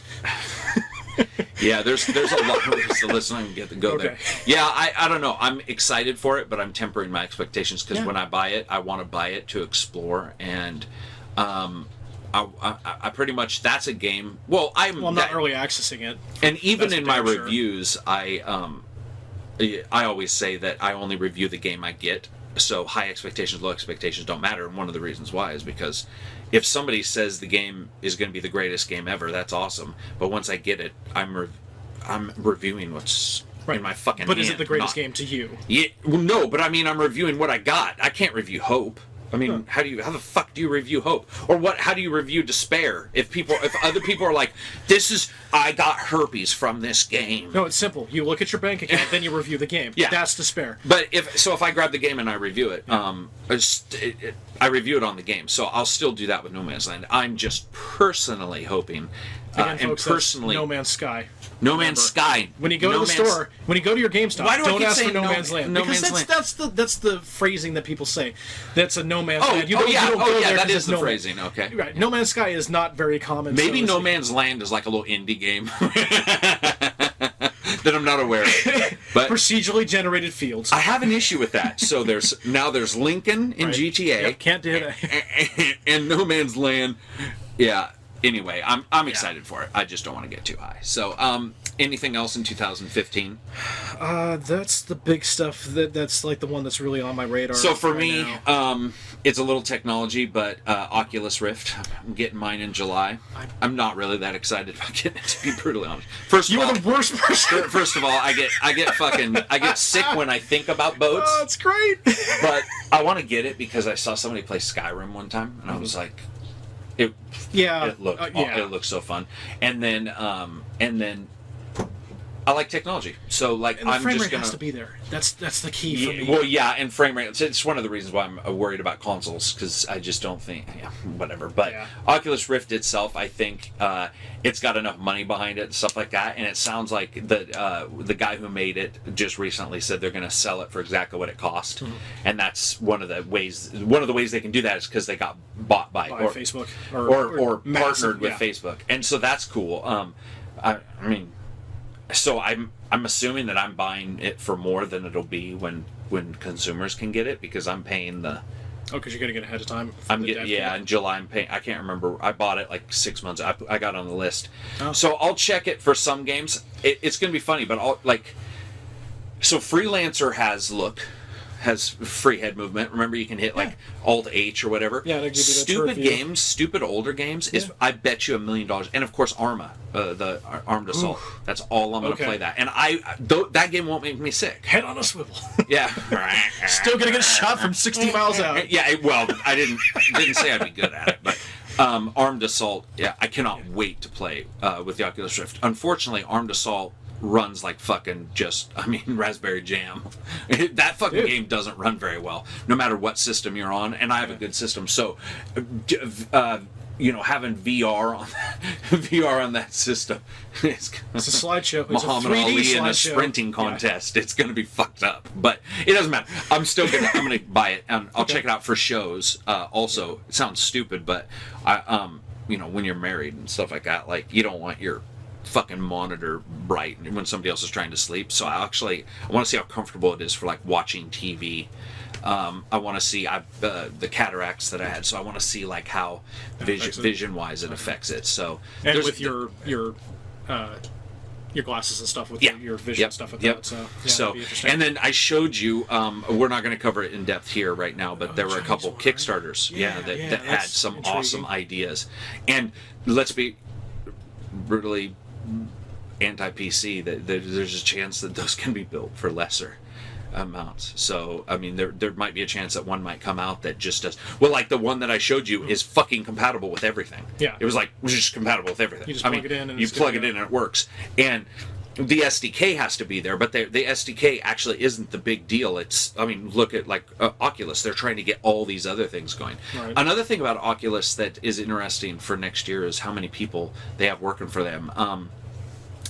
Speaker 1: Yeah, there's a lot of ways to listen and get to go there. Yeah, I don't know. I'm excited for it, but I'm tempering my expectations because when I buy it, I want to buy it to explore, and I pretty much that's a game. Well, I'm
Speaker 2: not early accessing it,
Speaker 1: and even in my reviews, I always say that I only review the game I get. So high expectations, low expectations don't matter, and one of the reasons why is because if somebody says the game is going to be the greatest game ever, that's awesome. But once I get it, I'm reviewing what's in my fucking
Speaker 2: But
Speaker 1: hand,
Speaker 2: is it the greatest game to you?
Speaker 1: Yeah, well, no, but I mean, I'm reviewing what I got. I can't review Hope. I mean, how the fuck do you review Hope? Or how do you review Despair? If other people are like, I got herpes from this game.
Speaker 2: No, it's simple. You look at your bank account, then you review the game.
Speaker 1: Yeah.
Speaker 2: That's Despair.
Speaker 1: But if I grab the game and I review it, I review it on the game. So I'll still do that with No Man's Land. I'm just personally hoping,
Speaker 2: Again, folks, personally, No Man's Sky.
Speaker 1: No Man's Sky.
Speaker 2: When you go to the store, when you go to your GameStop, don't ask for No Man's Land. Because that's the phrasing that people say. That's a No Man's Land.
Speaker 1: That is the phrasing. Okay.
Speaker 2: Right. No Man's Sky is not very common.
Speaker 1: Maybe No Man's Land is like a little indie game that I'm not aware of. But
Speaker 2: procedurally generated fields.
Speaker 1: I have an issue with that. So there's Lincoln in GTA.
Speaker 2: Yep, can't do that.
Speaker 1: And No Man's Land. Yeah. Anyway, I'm excited for it. I just don't want to get too high. So, anything else in 2015?
Speaker 2: That's the big stuff. That's like the one that's really on my radar.
Speaker 1: So for me, it's a little technology, but Oculus Rift. I'm getting mine in July. I'm not really that excited about getting it, to be brutally honest.
Speaker 2: You're the worst person.
Speaker 1: First of all, I get sick when I think about boats.
Speaker 2: Oh, it's great.
Speaker 1: But I want to get it because I saw somebody play Skyrim one time, and I was like. It looks so fun, and then I like technology, so like
Speaker 2: and the frame rate has to be there. That's the key for me.
Speaker 1: Well, yeah, and frame rate. It's one of the reasons why I'm worried about consoles because I just don't think whatever. But Oculus Rift itself, I think it's got enough money behind it and stuff like that, and it sounds like the guy who made it just recently said they're going to sell it for exactly what it cost, and that's one of the ways they can do that is because they got bought by
Speaker 2: Facebook
Speaker 1: or partnered with Facebook, and so that's cool. I mean. So I'm assuming that I'm buying it for more than it'll be when consumers can get it because I'm paying the.
Speaker 2: Oh, because you're getting it ahead of time.
Speaker 1: In July I'm paying. I can't remember. I bought it like 6 months. I got on the list, so I'll check it for some games. It's gonna be funny, but so Freelancer has free head movement. Remember, you can hit like Alt H or whatever.
Speaker 2: Yeah, give you
Speaker 1: stupid games, stupid older games is I bet you $1 million. And of course, Arma, the Armed Assault. Oof. That's all I'm going to play that. And that game won't make me sick.
Speaker 2: Head on a swivel.
Speaker 1: Yeah.
Speaker 2: Still gonna get shot from 60 miles out.
Speaker 1: Yeah. Well, I didn't say I'd be good at it, but. Armed Assault. Yeah, I cannot wait to play with the Oculus Rift. Unfortunately, Armed Assault runs like fucking raspberry jam. That fucking game doesn't run very well, no matter what system you're on, and I have a good system. So, having VR on that system, it's
Speaker 2: a slideshow.
Speaker 1: Muhammad Ali in a sprinting contest. It's going to be fucked up, but it doesn't matter. I'm gonna buy it, and I'll check it out for shows. Also, it sounds stupid, but when you're married and stuff like that, like you don't want your fucking monitor bright when somebody else is trying to sleep. So I want to see how comfortable it is for like watching TV. I want to see the cataracts that I had, so I want to see like how vision wise it affects it. So
Speaker 2: and with your glasses and stuff with your vision stuff with that. So
Speaker 1: and then I showed you. We're not going to cover it in depth here right now, but there were a couple Kickstarters, that had some intriguing, awesome ideas. And let's be brutally anti-PC. That there's a chance that those can be built for lesser amounts. So I mean, there might be a chance that one might come out that just does well. Like the one that I showed you is fucking compatible with everything.
Speaker 2: Yeah,
Speaker 1: it was just compatible with everything.
Speaker 2: You just plug it in, and
Speaker 1: you plug it in and it works. And the SDK has to be there, but the SDK actually isn't the big deal. Look at like Oculus. They're trying to get all these other things going.
Speaker 2: Right.
Speaker 1: Another thing about Oculus that is interesting for next year is how many people they have working for them.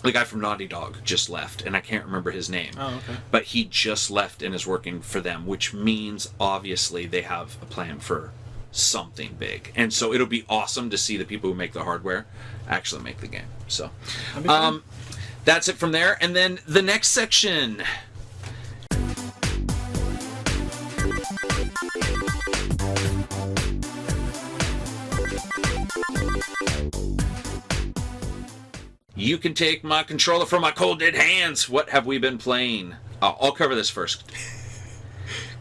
Speaker 1: The guy from Naughty Dog just left, and I can't remember his name.
Speaker 2: Oh, okay.
Speaker 1: But he just left and is working for them, which means obviously they have a plan for something big. And so it'll be awesome to see the people who make the hardware actually make the game. So that's it from there. And then the next section. You can take my controller from my cold dead hands. What have we been playing? I'll cover this first.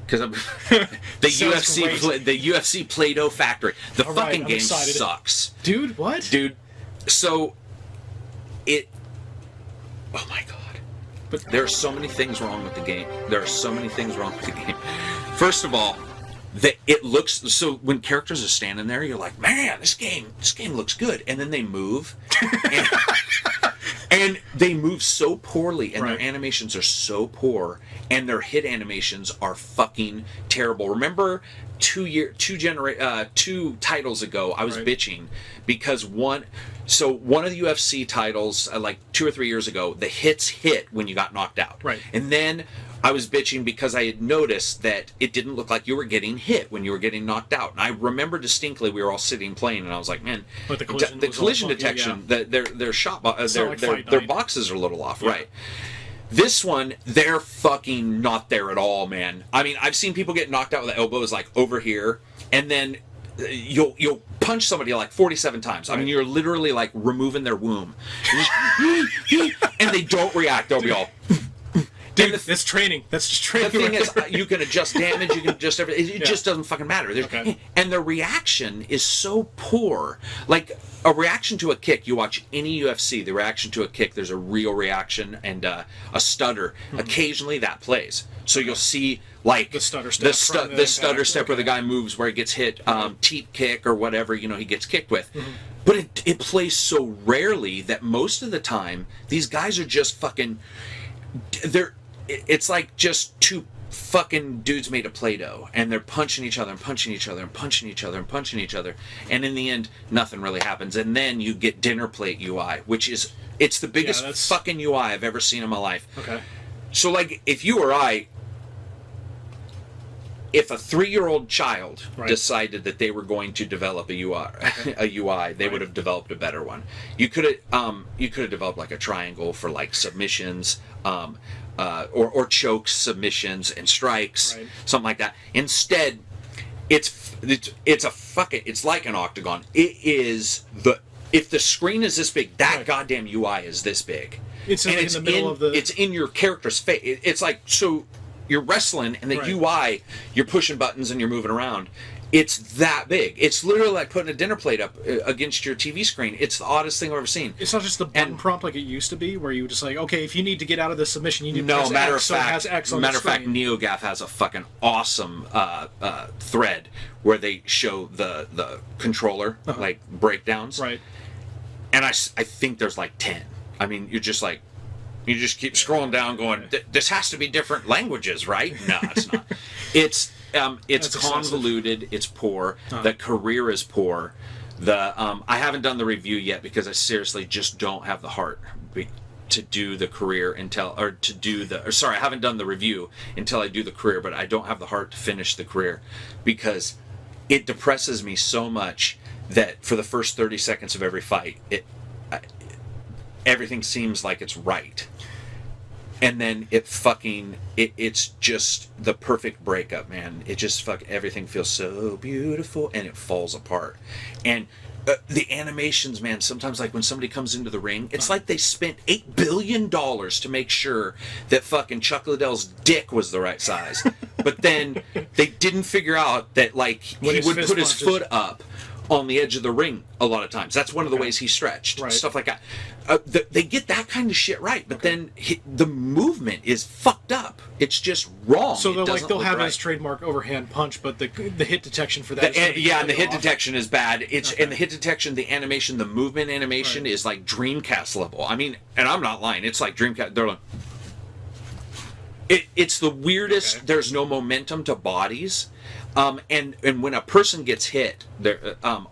Speaker 1: Because the UFC Play-Doh factory. The
Speaker 2: All
Speaker 1: fucking
Speaker 2: right,
Speaker 1: game
Speaker 2: excited.
Speaker 1: sucks.
Speaker 2: Dude, what?
Speaker 1: Dude, so oh my god. But there are so many things wrong with the game. First of all, it looks so when characters are standing there, you're like, man, this game looks good, and then they move, and they move so poorly, and their animations are so poor, and their hit animations are fucking terrible. Remember, 2 titles ago, I was bitching because one of the UFC titles, like 2 or 3 years ago, the hits hit when you got knocked out, and then I was bitching because I had noticed that it didn't look like you were getting hit when you were getting knocked out. And I remember distinctly we were all sitting playing, and I was like, man,
Speaker 2: but the
Speaker 1: collision detection, their shot, their boxes are a little off, right? This one, they're fucking not there at all, man. I mean, I've seen people get knocked out with the elbows like over here, and then you'll punch somebody like 47 times. I mean, you're literally like removing their womb, and they don't react. They'll be all.
Speaker 2: Dude, that's training. That's just training.
Speaker 1: The thing is, you can adjust damage, you can adjust everything. It just doesn't fucking matter. And the reaction is so poor. Like, a reaction to a kick, you watch any UFC, the reaction to a kick, there's a real reaction and a stutter. Mm-hmm. Occasionally that plays. So you'll see, like,
Speaker 2: the stutter step.
Speaker 1: The stutter step where the guy moves, where he gets hit, teep kick or whatever, he gets kicked with. Mm-hmm. But it plays so rarely that most of the time, these guys are just fucking... It's like just two fucking dudes made of Play-Doh, and they're punching each other and punching each other and punching each other and punching each other, and in the end, nothing really happens. And then you get dinner plate UI, which is the biggest fucking UI I've ever seen in my life. Okay. So, like, if you or I, if a 3-year-old child decided that they were going to develop a UI, they would have developed a better one. You could have developed like a triangle for like submissions, or chokes, submissions, and strikes, something like that. Instead, it's like an octagon. If the screen is this big, that goddamn UI is this big. It's in the middle of the. It's in your character's face. It's like, so you're wrestling, and the UI, you're pushing buttons and you're moving around. It's that big. It's literally like putting a dinner plate up against your TV screen. It's the oddest thing I've ever seen.
Speaker 2: It's not just the button prompt like it used to be, where you just like, okay, if you need to get out of this submission, you need
Speaker 1: to
Speaker 2: press
Speaker 1: matter
Speaker 2: X,
Speaker 1: of fact,
Speaker 2: so it has X on
Speaker 1: matter
Speaker 2: the
Speaker 1: of fact,
Speaker 2: screen.
Speaker 1: NeoGAF has a fucking awesome thread where they show the controller like breakdowns. Right. And I think there's like 10. I mean, you just keep scrolling down, going, this has to be different languages, right? No, it's not. It's convoluted. It's poor. The career is poor. I haven't done the review yet because I seriously just don't have the heart to do the career I haven't done the review until I do the career, but I don't have the heart to finish the career because it depresses me so much that for the first 30 seconds of every fight, everything seems like it's right. And then it's just the perfect breakup, man. It just everything feels so beautiful, and it falls apart. And the animations, man, sometimes like when somebody comes into the ring, it's like they spent $8 billion to make sure that fucking Chuck Liddell's dick was the right size. But then they didn't figure out that, like, he would put his foot up on the edge of the ring a lot of times. That's one of the ways he stretched. Right. Stuff like that. They get that kind of shit right, but then the movement is fucked up. It's just wrong.
Speaker 2: So they'll have his trademark overhand punch, but the hit detection for that
Speaker 1: and the hit detection is bad. And the hit detection, the animation, the movement animation is like Dreamcast level. I mean, and I'm not lying. It's like Dreamcast. They're like, it's the weirdest. Okay. There's no momentum to bodies. And when a person gets hit,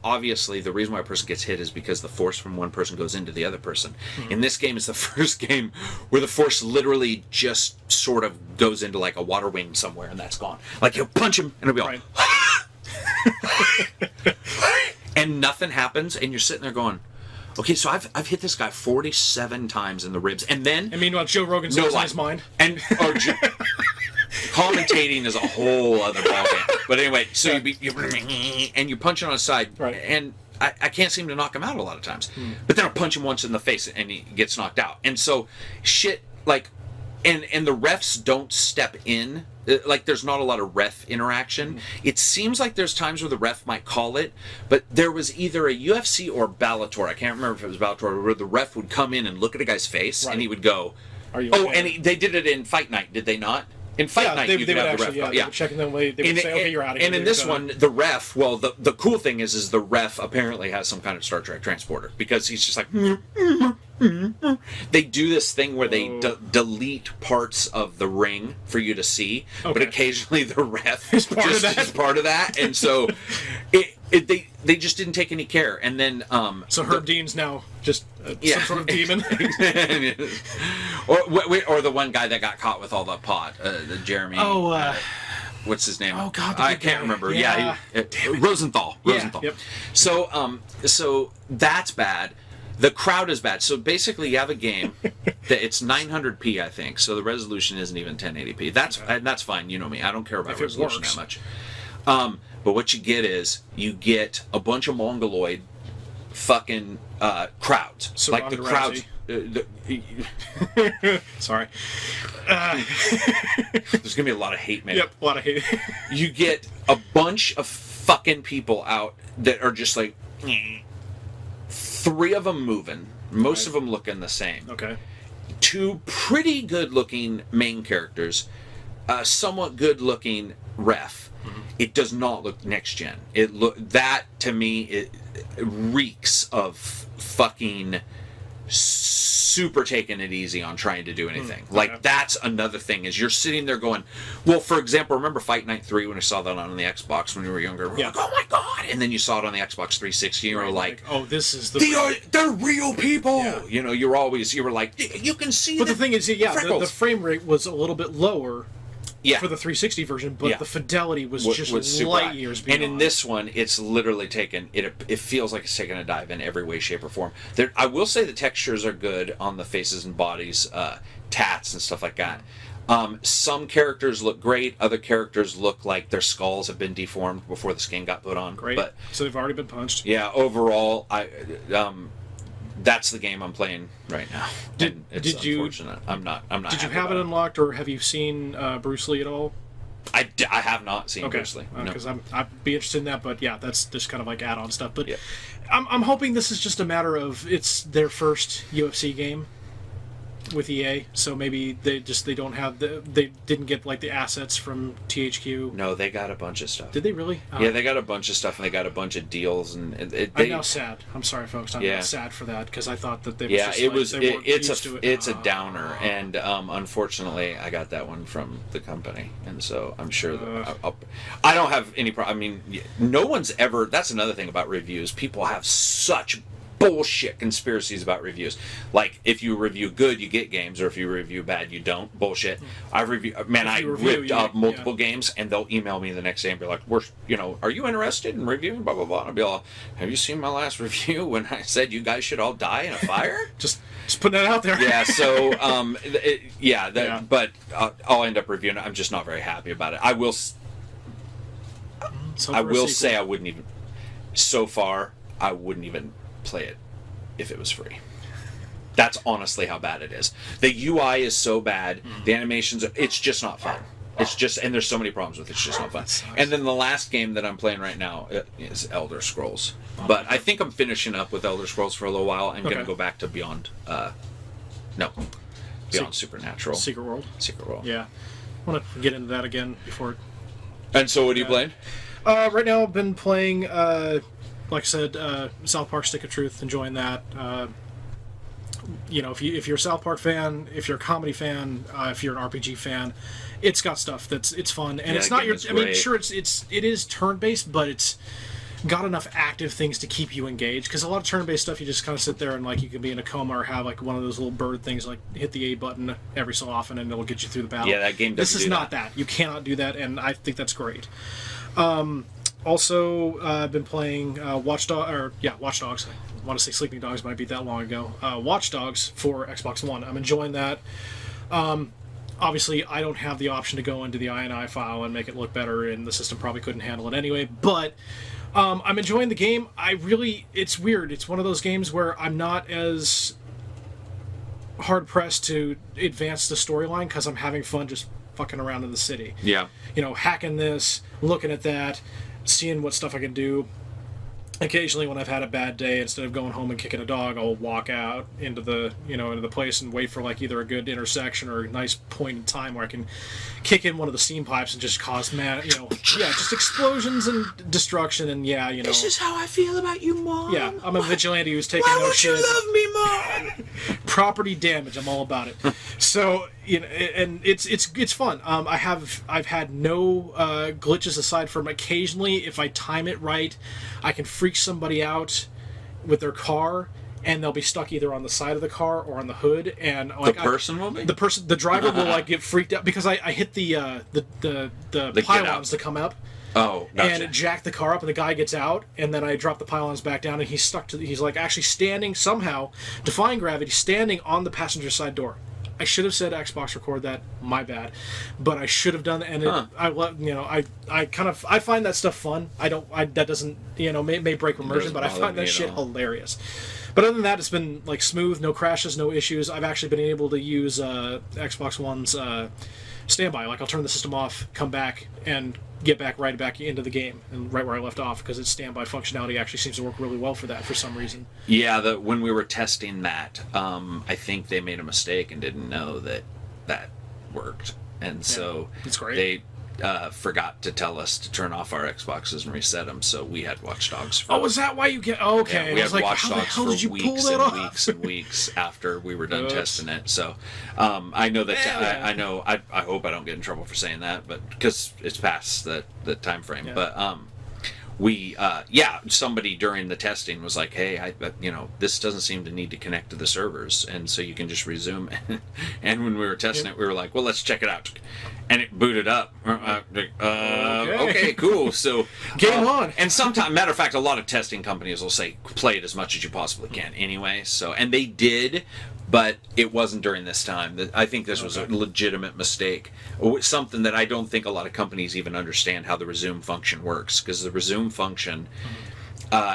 Speaker 1: obviously the reason why a person gets hit is because the force from one person goes into the other person. Mm-hmm. In this game, it's the first game where the force literally just sort of goes into like a water wing somewhere, and that's gone. Like, you'll punch him, and it'll be all... and nothing happens, and you're sitting there going, okay, so I've hit this guy 47 times in the ribs, and then...
Speaker 2: And meanwhile, Joe Rogan's in his mind.
Speaker 1: Commentating is a whole other ballgame. But anyway, so you punch him on the side, and I can't seem to knock him out a lot of times. But then I'll punch him once in the face, and he gets knocked out. And so, shit, like... And the refs don't step in. Like, there's not a lot of ref interaction. It seems like there's times where the ref might call it, but there was either a UFC or Bellator, I can't remember if it was Bellator, where the ref would come in and look at a guy's face, and he would go, "Are you okay?" And they did it in Fight Night, did they not? In Fight Night, you could have the ref.
Speaker 2: They would check them, they would say, okay, you're out of here.
Speaker 1: And in this one, the ref, well, the cool thing is the ref apparently has some kind of Star Trek transporter, because he's just like... They do this thing where they delete parts of the ring for you to see, but occasionally the ref is part of that, and so they just didn't take any care. And then
Speaker 2: so Herb Dean's now just some sort of demon,
Speaker 1: or the one guy that got caught with all the pot, the Jeremy. What's his name?
Speaker 2: Oh God,
Speaker 1: I can't remember. Yeah, Rosenthal. Rosenthal. Yep. So that's bad. The crowd is bad. So basically, you have a game that it's 900p, I think. So the resolution isn't even 1080p. That's fine. You know me. I don't care about resolution that much. But what you get is you get a bunch of mongoloid fucking crowds.
Speaker 2: So
Speaker 1: like the crowds.
Speaker 2: Sorry.
Speaker 1: There's gonna be a lot of hate, man.
Speaker 2: Yep, a lot of hate.
Speaker 1: You get a bunch of fucking people out that are just like... 3 of them moving. Most of them looking the same. Okay. 2 pretty good-looking main characters. Somewhat good-looking ref. Mm-hmm. It does not look next-gen. That, to me, it reeks of fucking super taking it easy on trying to do anything. Like, that's another thing, is you're sitting there going... Well, for example, remember Fight Night 3 when I saw that on the Xbox when we were younger? We're like, oh my god! And then you saw it on the Xbox 360, and you were like...
Speaker 2: Oh, this is the...
Speaker 1: They're real people! Yeah. You know, you were like, you can see
Speaker 2: But the thing is, the frame rate was a little bit lower for the 360 version, but the fidelity was just light years beyond.
Speaker 1: And in this one, it's literally taken... It feels like it's taken a dive in every way, shape, or form. I will say the textures are good on the faces and bodies, tats and stuff like that. Some characters look great. Other characters look like their skulls have been deformed before the skin got put on.
Speaker 2: Great. But, so they've already been punched.
Speaker 1: Yeah, overall, that's the game I'm playing right now. It's unfortunate. I'm not.
Speaker 2: Did you have it unlocked, or have you seen Bruce Lee at all?
Speaker 1: I have not seen Bruce Lee.
Speaker 2: Because I'd be interested in that, but yeah, that's just kind of like add-on stuff. But I'm hoping this is just a matter of it's their first UFC game with EA, so maybe they didn't get like the assets from THQ.
Speaker 1: No, they got a bunch of stuff.
Speaker 2: Did they really?
Speaker 1: Yeah, they got a bunch of stuff, and they got a bunch of deals, and
Speaker 2: I'm now sad. I'm sorry, folks. I'm now sad for that, because I thought that they
Speaker 1: it's a downer, and unfortunately, I got that one from the company, and so I'm sure that I don't have any problem. I mean, no one's ever. That's another thing about reviews. People have such bullshit conspiracies about reviews. Like, if you review good, you get games, or if you review bad, you don't. Bullshit. I ripped up multiple games, and they'll email me the next day and be like, are you interested in reviewing blah blah blah? And I'll be like, have you seen my last review when I said you guys should all die in a fire?
Speaker 2: Just putting that out there.
Speaker 1: Yeah, so but I'll end up reviewing it. I'm just not very happy about it. I will say I wouldn't even, so far, I wouldn't even play it if it was free. That's honestly how bad it is. The UI is so bad, the animations, it's just not fun. It's just, and there's so many problems with it, it's just not fun. And then the last game that I'm playing right now is Elder Scrolls. But I think I'm finishing up with Elder Scrolls for a little while. I'm going to go back to Beyond Supernatural.
Speaker 2: Secret World.
Speaker 1: Yeah.
Speaker 2: I want to get into that again before...
Speaker 1: And so what are you playing?
Speaker 2: Right now I've been playing, like I said, South Park Stick of Truth, enjoying that. If you're a South Park fan, if you're a comedy fan, if you're an RPG fan, it's got stuff it's fun, and it's not your. I mean, sure, it is turn based, but it's got enough active things to keep you engaged. Because a lot of turn based stuff, you just kind of sit there and like you can be in a coma or have like one of those little bird things, like hit the A button every so often, and it'll get you through the battle.
Speaker 1: Yeah, that game doesn't.
Speaker 2: This is not that. You cannot do that, and I think that's great. Also, I've been playing Watch Dogs. I want to say Sleeping Dogs might be that long ago. Watch Dogs for Xbox One. I'm enjoying that. Obviously, I don't have the option to go into the INI file and make it look better, and the system probably couldn't handle it anyway. But I'm enjoying the game. It's weird. It's one of those games where I'm not as hard-pressed to advance the storyline because I'm having fun just fucking around in the city.
Speaker 1: Yeah.
Speaker 2: Hacking this, looking at that, seeing what stuff I can do. Occasionally, when I've had a bad day, instead of going home and kicking a dog, I'll walk out into the place and wait for like either a good intersection or a nice point in time where I can kick in one of the steam pipes and just cause just explosions and destruction and
Speaker 1: This is how I feel about you, Mom.
Speaker 2: Yeah, I'm a vigilante who's taking no shit.
Speaker 1: Why would you love me, Mom?
Speaker 2: Property damage, I'm all about it. So and it's fun. I've had no glitches aside from occasionally if I time it right, I can freak somebody out with their car, and they'll be stuck either on the side of the car or on the hood. And like, the driver will like get freaked out because I hit the pylons to come up.
Speaker 1: Oh, gotcha.
Speaker 2: And it jacked the car up, and the guy gets out, and then I drop the pylons back down, and he's like actually standing somehow, defying gravity, standing on the passenger side door. I should have said Xbox record that. My bad, but I should have done that. And I find that stuff fun. That doesn't may break immersion, but I find that shit hilarious. But other than that, it's been like smooth, no crashes, no issues. I've actually been able to use Xbox One's standby. Like I'll turn the system off, come back, and get right back into the game and right where I left off because its standby functionality actually seems to work really well for that for some reason.
Speaker 1: Yeah, when we were testing that, I think they made a mistake and didn't know that worked, and so
Speaker 2: it's great.
Speaker 1: They forgot to tell us to turn off our Xboxes and reset them, so we had Watch Dogs.
Speaker 2: Is that why you get? Oh, okay,
Speaker 1: Yeah, we had Watch Dogs for weeks and weeks after we were done testing it. So I know that I hope I don't get in trouble for saying that, but because it's past the time frame. Yeah. But somebody during the testing was like, hey, this doesn't seem to need to connect to the servers, and so you can just resume. And when we were testing it, we were like, well, let's check it out. And it booted up. Okay, cool. So
Speaker 2: game on.
Speaker 1: And sometimes, matter of fact, a lot of testing companies will say, play it as much as you possibly can anyway. So, and they did, but it wasn't during this time. I think this was a legitimate mistake. Something that I don't think a lot of companies even understand how the resume function works, because the resume function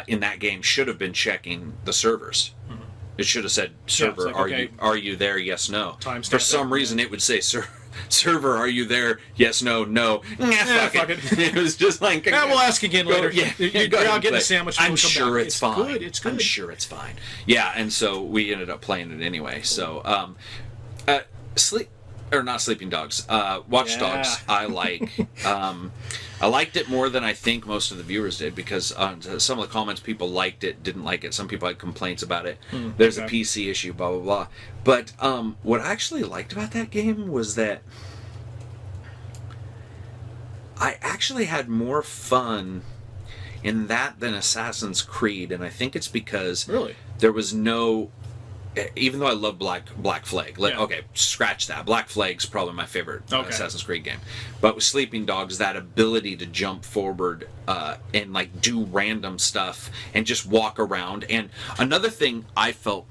Speaker 1: in that game should have been checking the servers. Mm-hmm. It should have said, server, are you there? Yes, no. For some reason, it would say, server, are you there? Yes, no, no. Fuck it. It was just like...
Speaker 2: we'll ask again later. I'll get a sandwich.
Speaker 1: I'm sure it's fine.
Speaker 2: It's good.
Speaker 1: I'm sure it's fine. Yeah, and so we ended up playing it anyway. So, Sleeping Dogs. Watch Dogs, I like. I liked it more than I think most of the viewers did, because some of the comments, people liked it, didn't like it. Some people had complaints about it. There's a PC issue, blah, blah, blah. But what I actually liked about that game was that I actually had more fun in that than Assassin's Creed, and I think it's because there was no. Even though I love Black Flag,
Speaker 2: Yeah.
Speaker 1: okay, scratch that. Black Flag's probably my favorite
Speaker 2: Okay.
Speaker 1: Assassin's Creed game. But with Sleeping Dogs, that ability to jump forward and like do random stuff and just walk around. And another thing I felt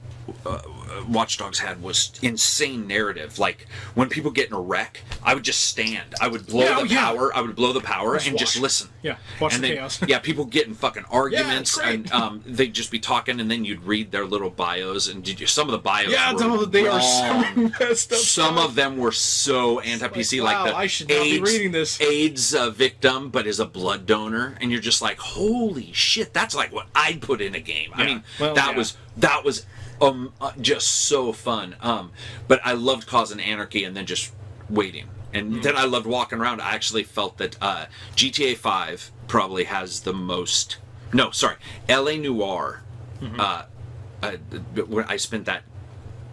Speaker 1: Watch Dogs had was insane narrative. Like when people get in a wreck, I would just stand. I would blow the power. I would blow the power and just listen.
Speaker 2: Yeah, watch
Speaker 1: and
Speaker 2: the
Speaker 1: then,
Speaker 2: chaos.
Speaker 1: Yeah, people get in fucking arguments,
Speaker 2: great.
Speaker 1: and they'd just be talking, and then you'd read their little bios, and some of the bios.
Speaker 2: Yeah,
Speaker 1: were
Speaker 2: some of them, they are
Speaker 1: wrong.
Speaker 2: so messed up.
Speaker 1: Some of them were so anti-PC,
Speaker 2: Like, wow,
Speaker 1: like the
Speaker 2: I should not be reading this.
Speaker 1: AIDS victim, but is a blood donor, and you're just like, holy shit, that's like what I'd put in a game. I mean, that was just so fun. But I loved causing anarchy and then just waiting. And then I loved walking around. I actually felt that GTA 5 probably has the most... No, sorry. LA Noire. When I spent that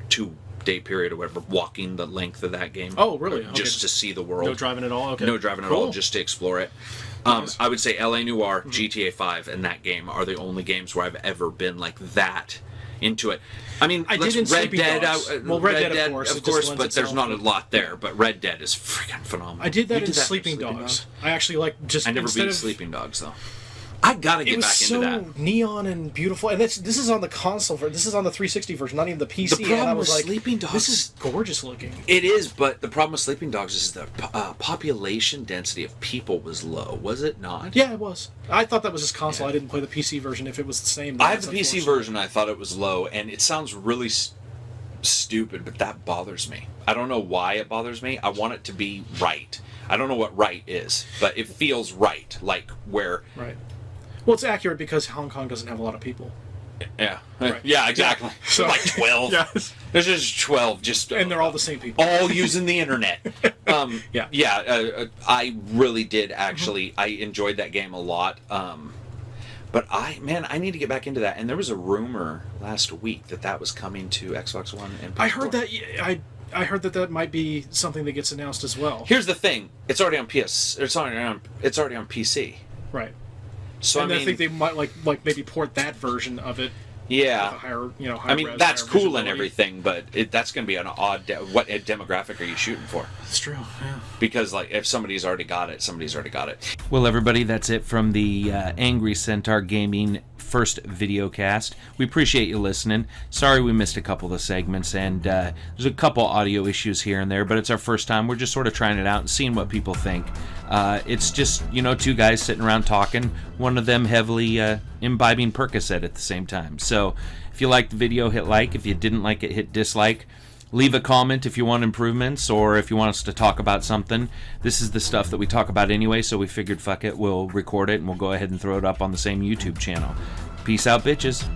Speaker 1: 2-day period or whatever walking the length of that game.
Speaker 2: Oh, really?
Speaker 1: Just to see the world.
Speaker 2: No driving at all? Okay.
Speaker 1: No driving at all, just to explore it. I would say LA Noire, GTA 5, and that game are the only games where I've ever been like that into it. I mean,
Speaker 2: I did in
Speaker 1: Red Dead,
Speaker 2: Red Dead, of course,
Speaker 1: but there's not a lot there. But Red Dead is freaking phenomenal.
Speaker 2: I did that in Sleeping Dogs. I actually like just.
Speaker 1: I never beat Sleeping Dogs though. I gotta get back into that.
Speaker 2: It was so neon and beautiful, and this is on the console version. This is on the 360 version, not even the PC.
Speaker 1: The problem
Speaker 2: and I was
Speaker 1: with
Speaker 2: like,
Speaker 1: Sleeping Dogs,
Speaker 2: this is gorgeous looking.
Speaker 1: It is, but the problem with Sleeping Dogs is the population density of people was low. Was it not?
Speaker 2: Yeah, it was. I thought that was his console. I didn't play the PC version. If it was the same,
Speaker 1: I have the PC version. I thought it was low, and it sounds really stupid, but that bothers me. I don't know why it bothers me. I want it to be right. I don't know what right is, but it feels right, like where.
Speaker 2: Right. Well, it's accurate because Hong Kong doesn't have a lot of people.
Speaker 1: Yeah.
Speaker 2: Right.
Speaker 1: Yeah, exactly.
Speaker 2: Yeah. So,
Speaker 1: like 12.
Speaker 2: Yes.
Speaker 1: There's just 12, just
Speaker 2: and they're all the same people.
Speaker 1: all using the internet. I really did actually. I enjoyed that game a lot. But I need to get back into that. And there was a rumor last week that was coming to Xbox One and PS4.
Speaker 2: I heard that. I heard that might be something that gets announced as well.
Speaker 1: Here's the thing: it's already on PS. It's already on PC.
Speaker 2: Right.
Speaker 1: So
Speaker 2: and I think they might like maybe port that version of it.
Speaker 1: Yeah.
Speaker 2: Higher,
Speaker 1: I mean, that's cool and everything, but that's going to be an odd. What demographic are you shooting for?
Speaker 2: That's true. Yeah.
Speaker 1: Because like, if somebody's already got it, somebody's already got it.
Speaker 3: Well, everybody, that's it from the Angry Centaur Gaming first video cast. We appreciate you listening. Sorry we missed a couple of the segments, and there's a couple audio issues here and there, but it's our first time. We're just sort of trying it out and seeing what people think. It's just, two guys sitting around talking, one of them heavily imbibing Percocet at the same time. So if you liked the video, hit like. If you didn't like it, hit dislike. Leave a comment if you want improvements or if you want us to talk about something. This is the stuff that we talk about anyway, so we figured, fuck it, we'll record it and we'll go ahead and throw it up on the same YouTube channel. Peace out, bitches.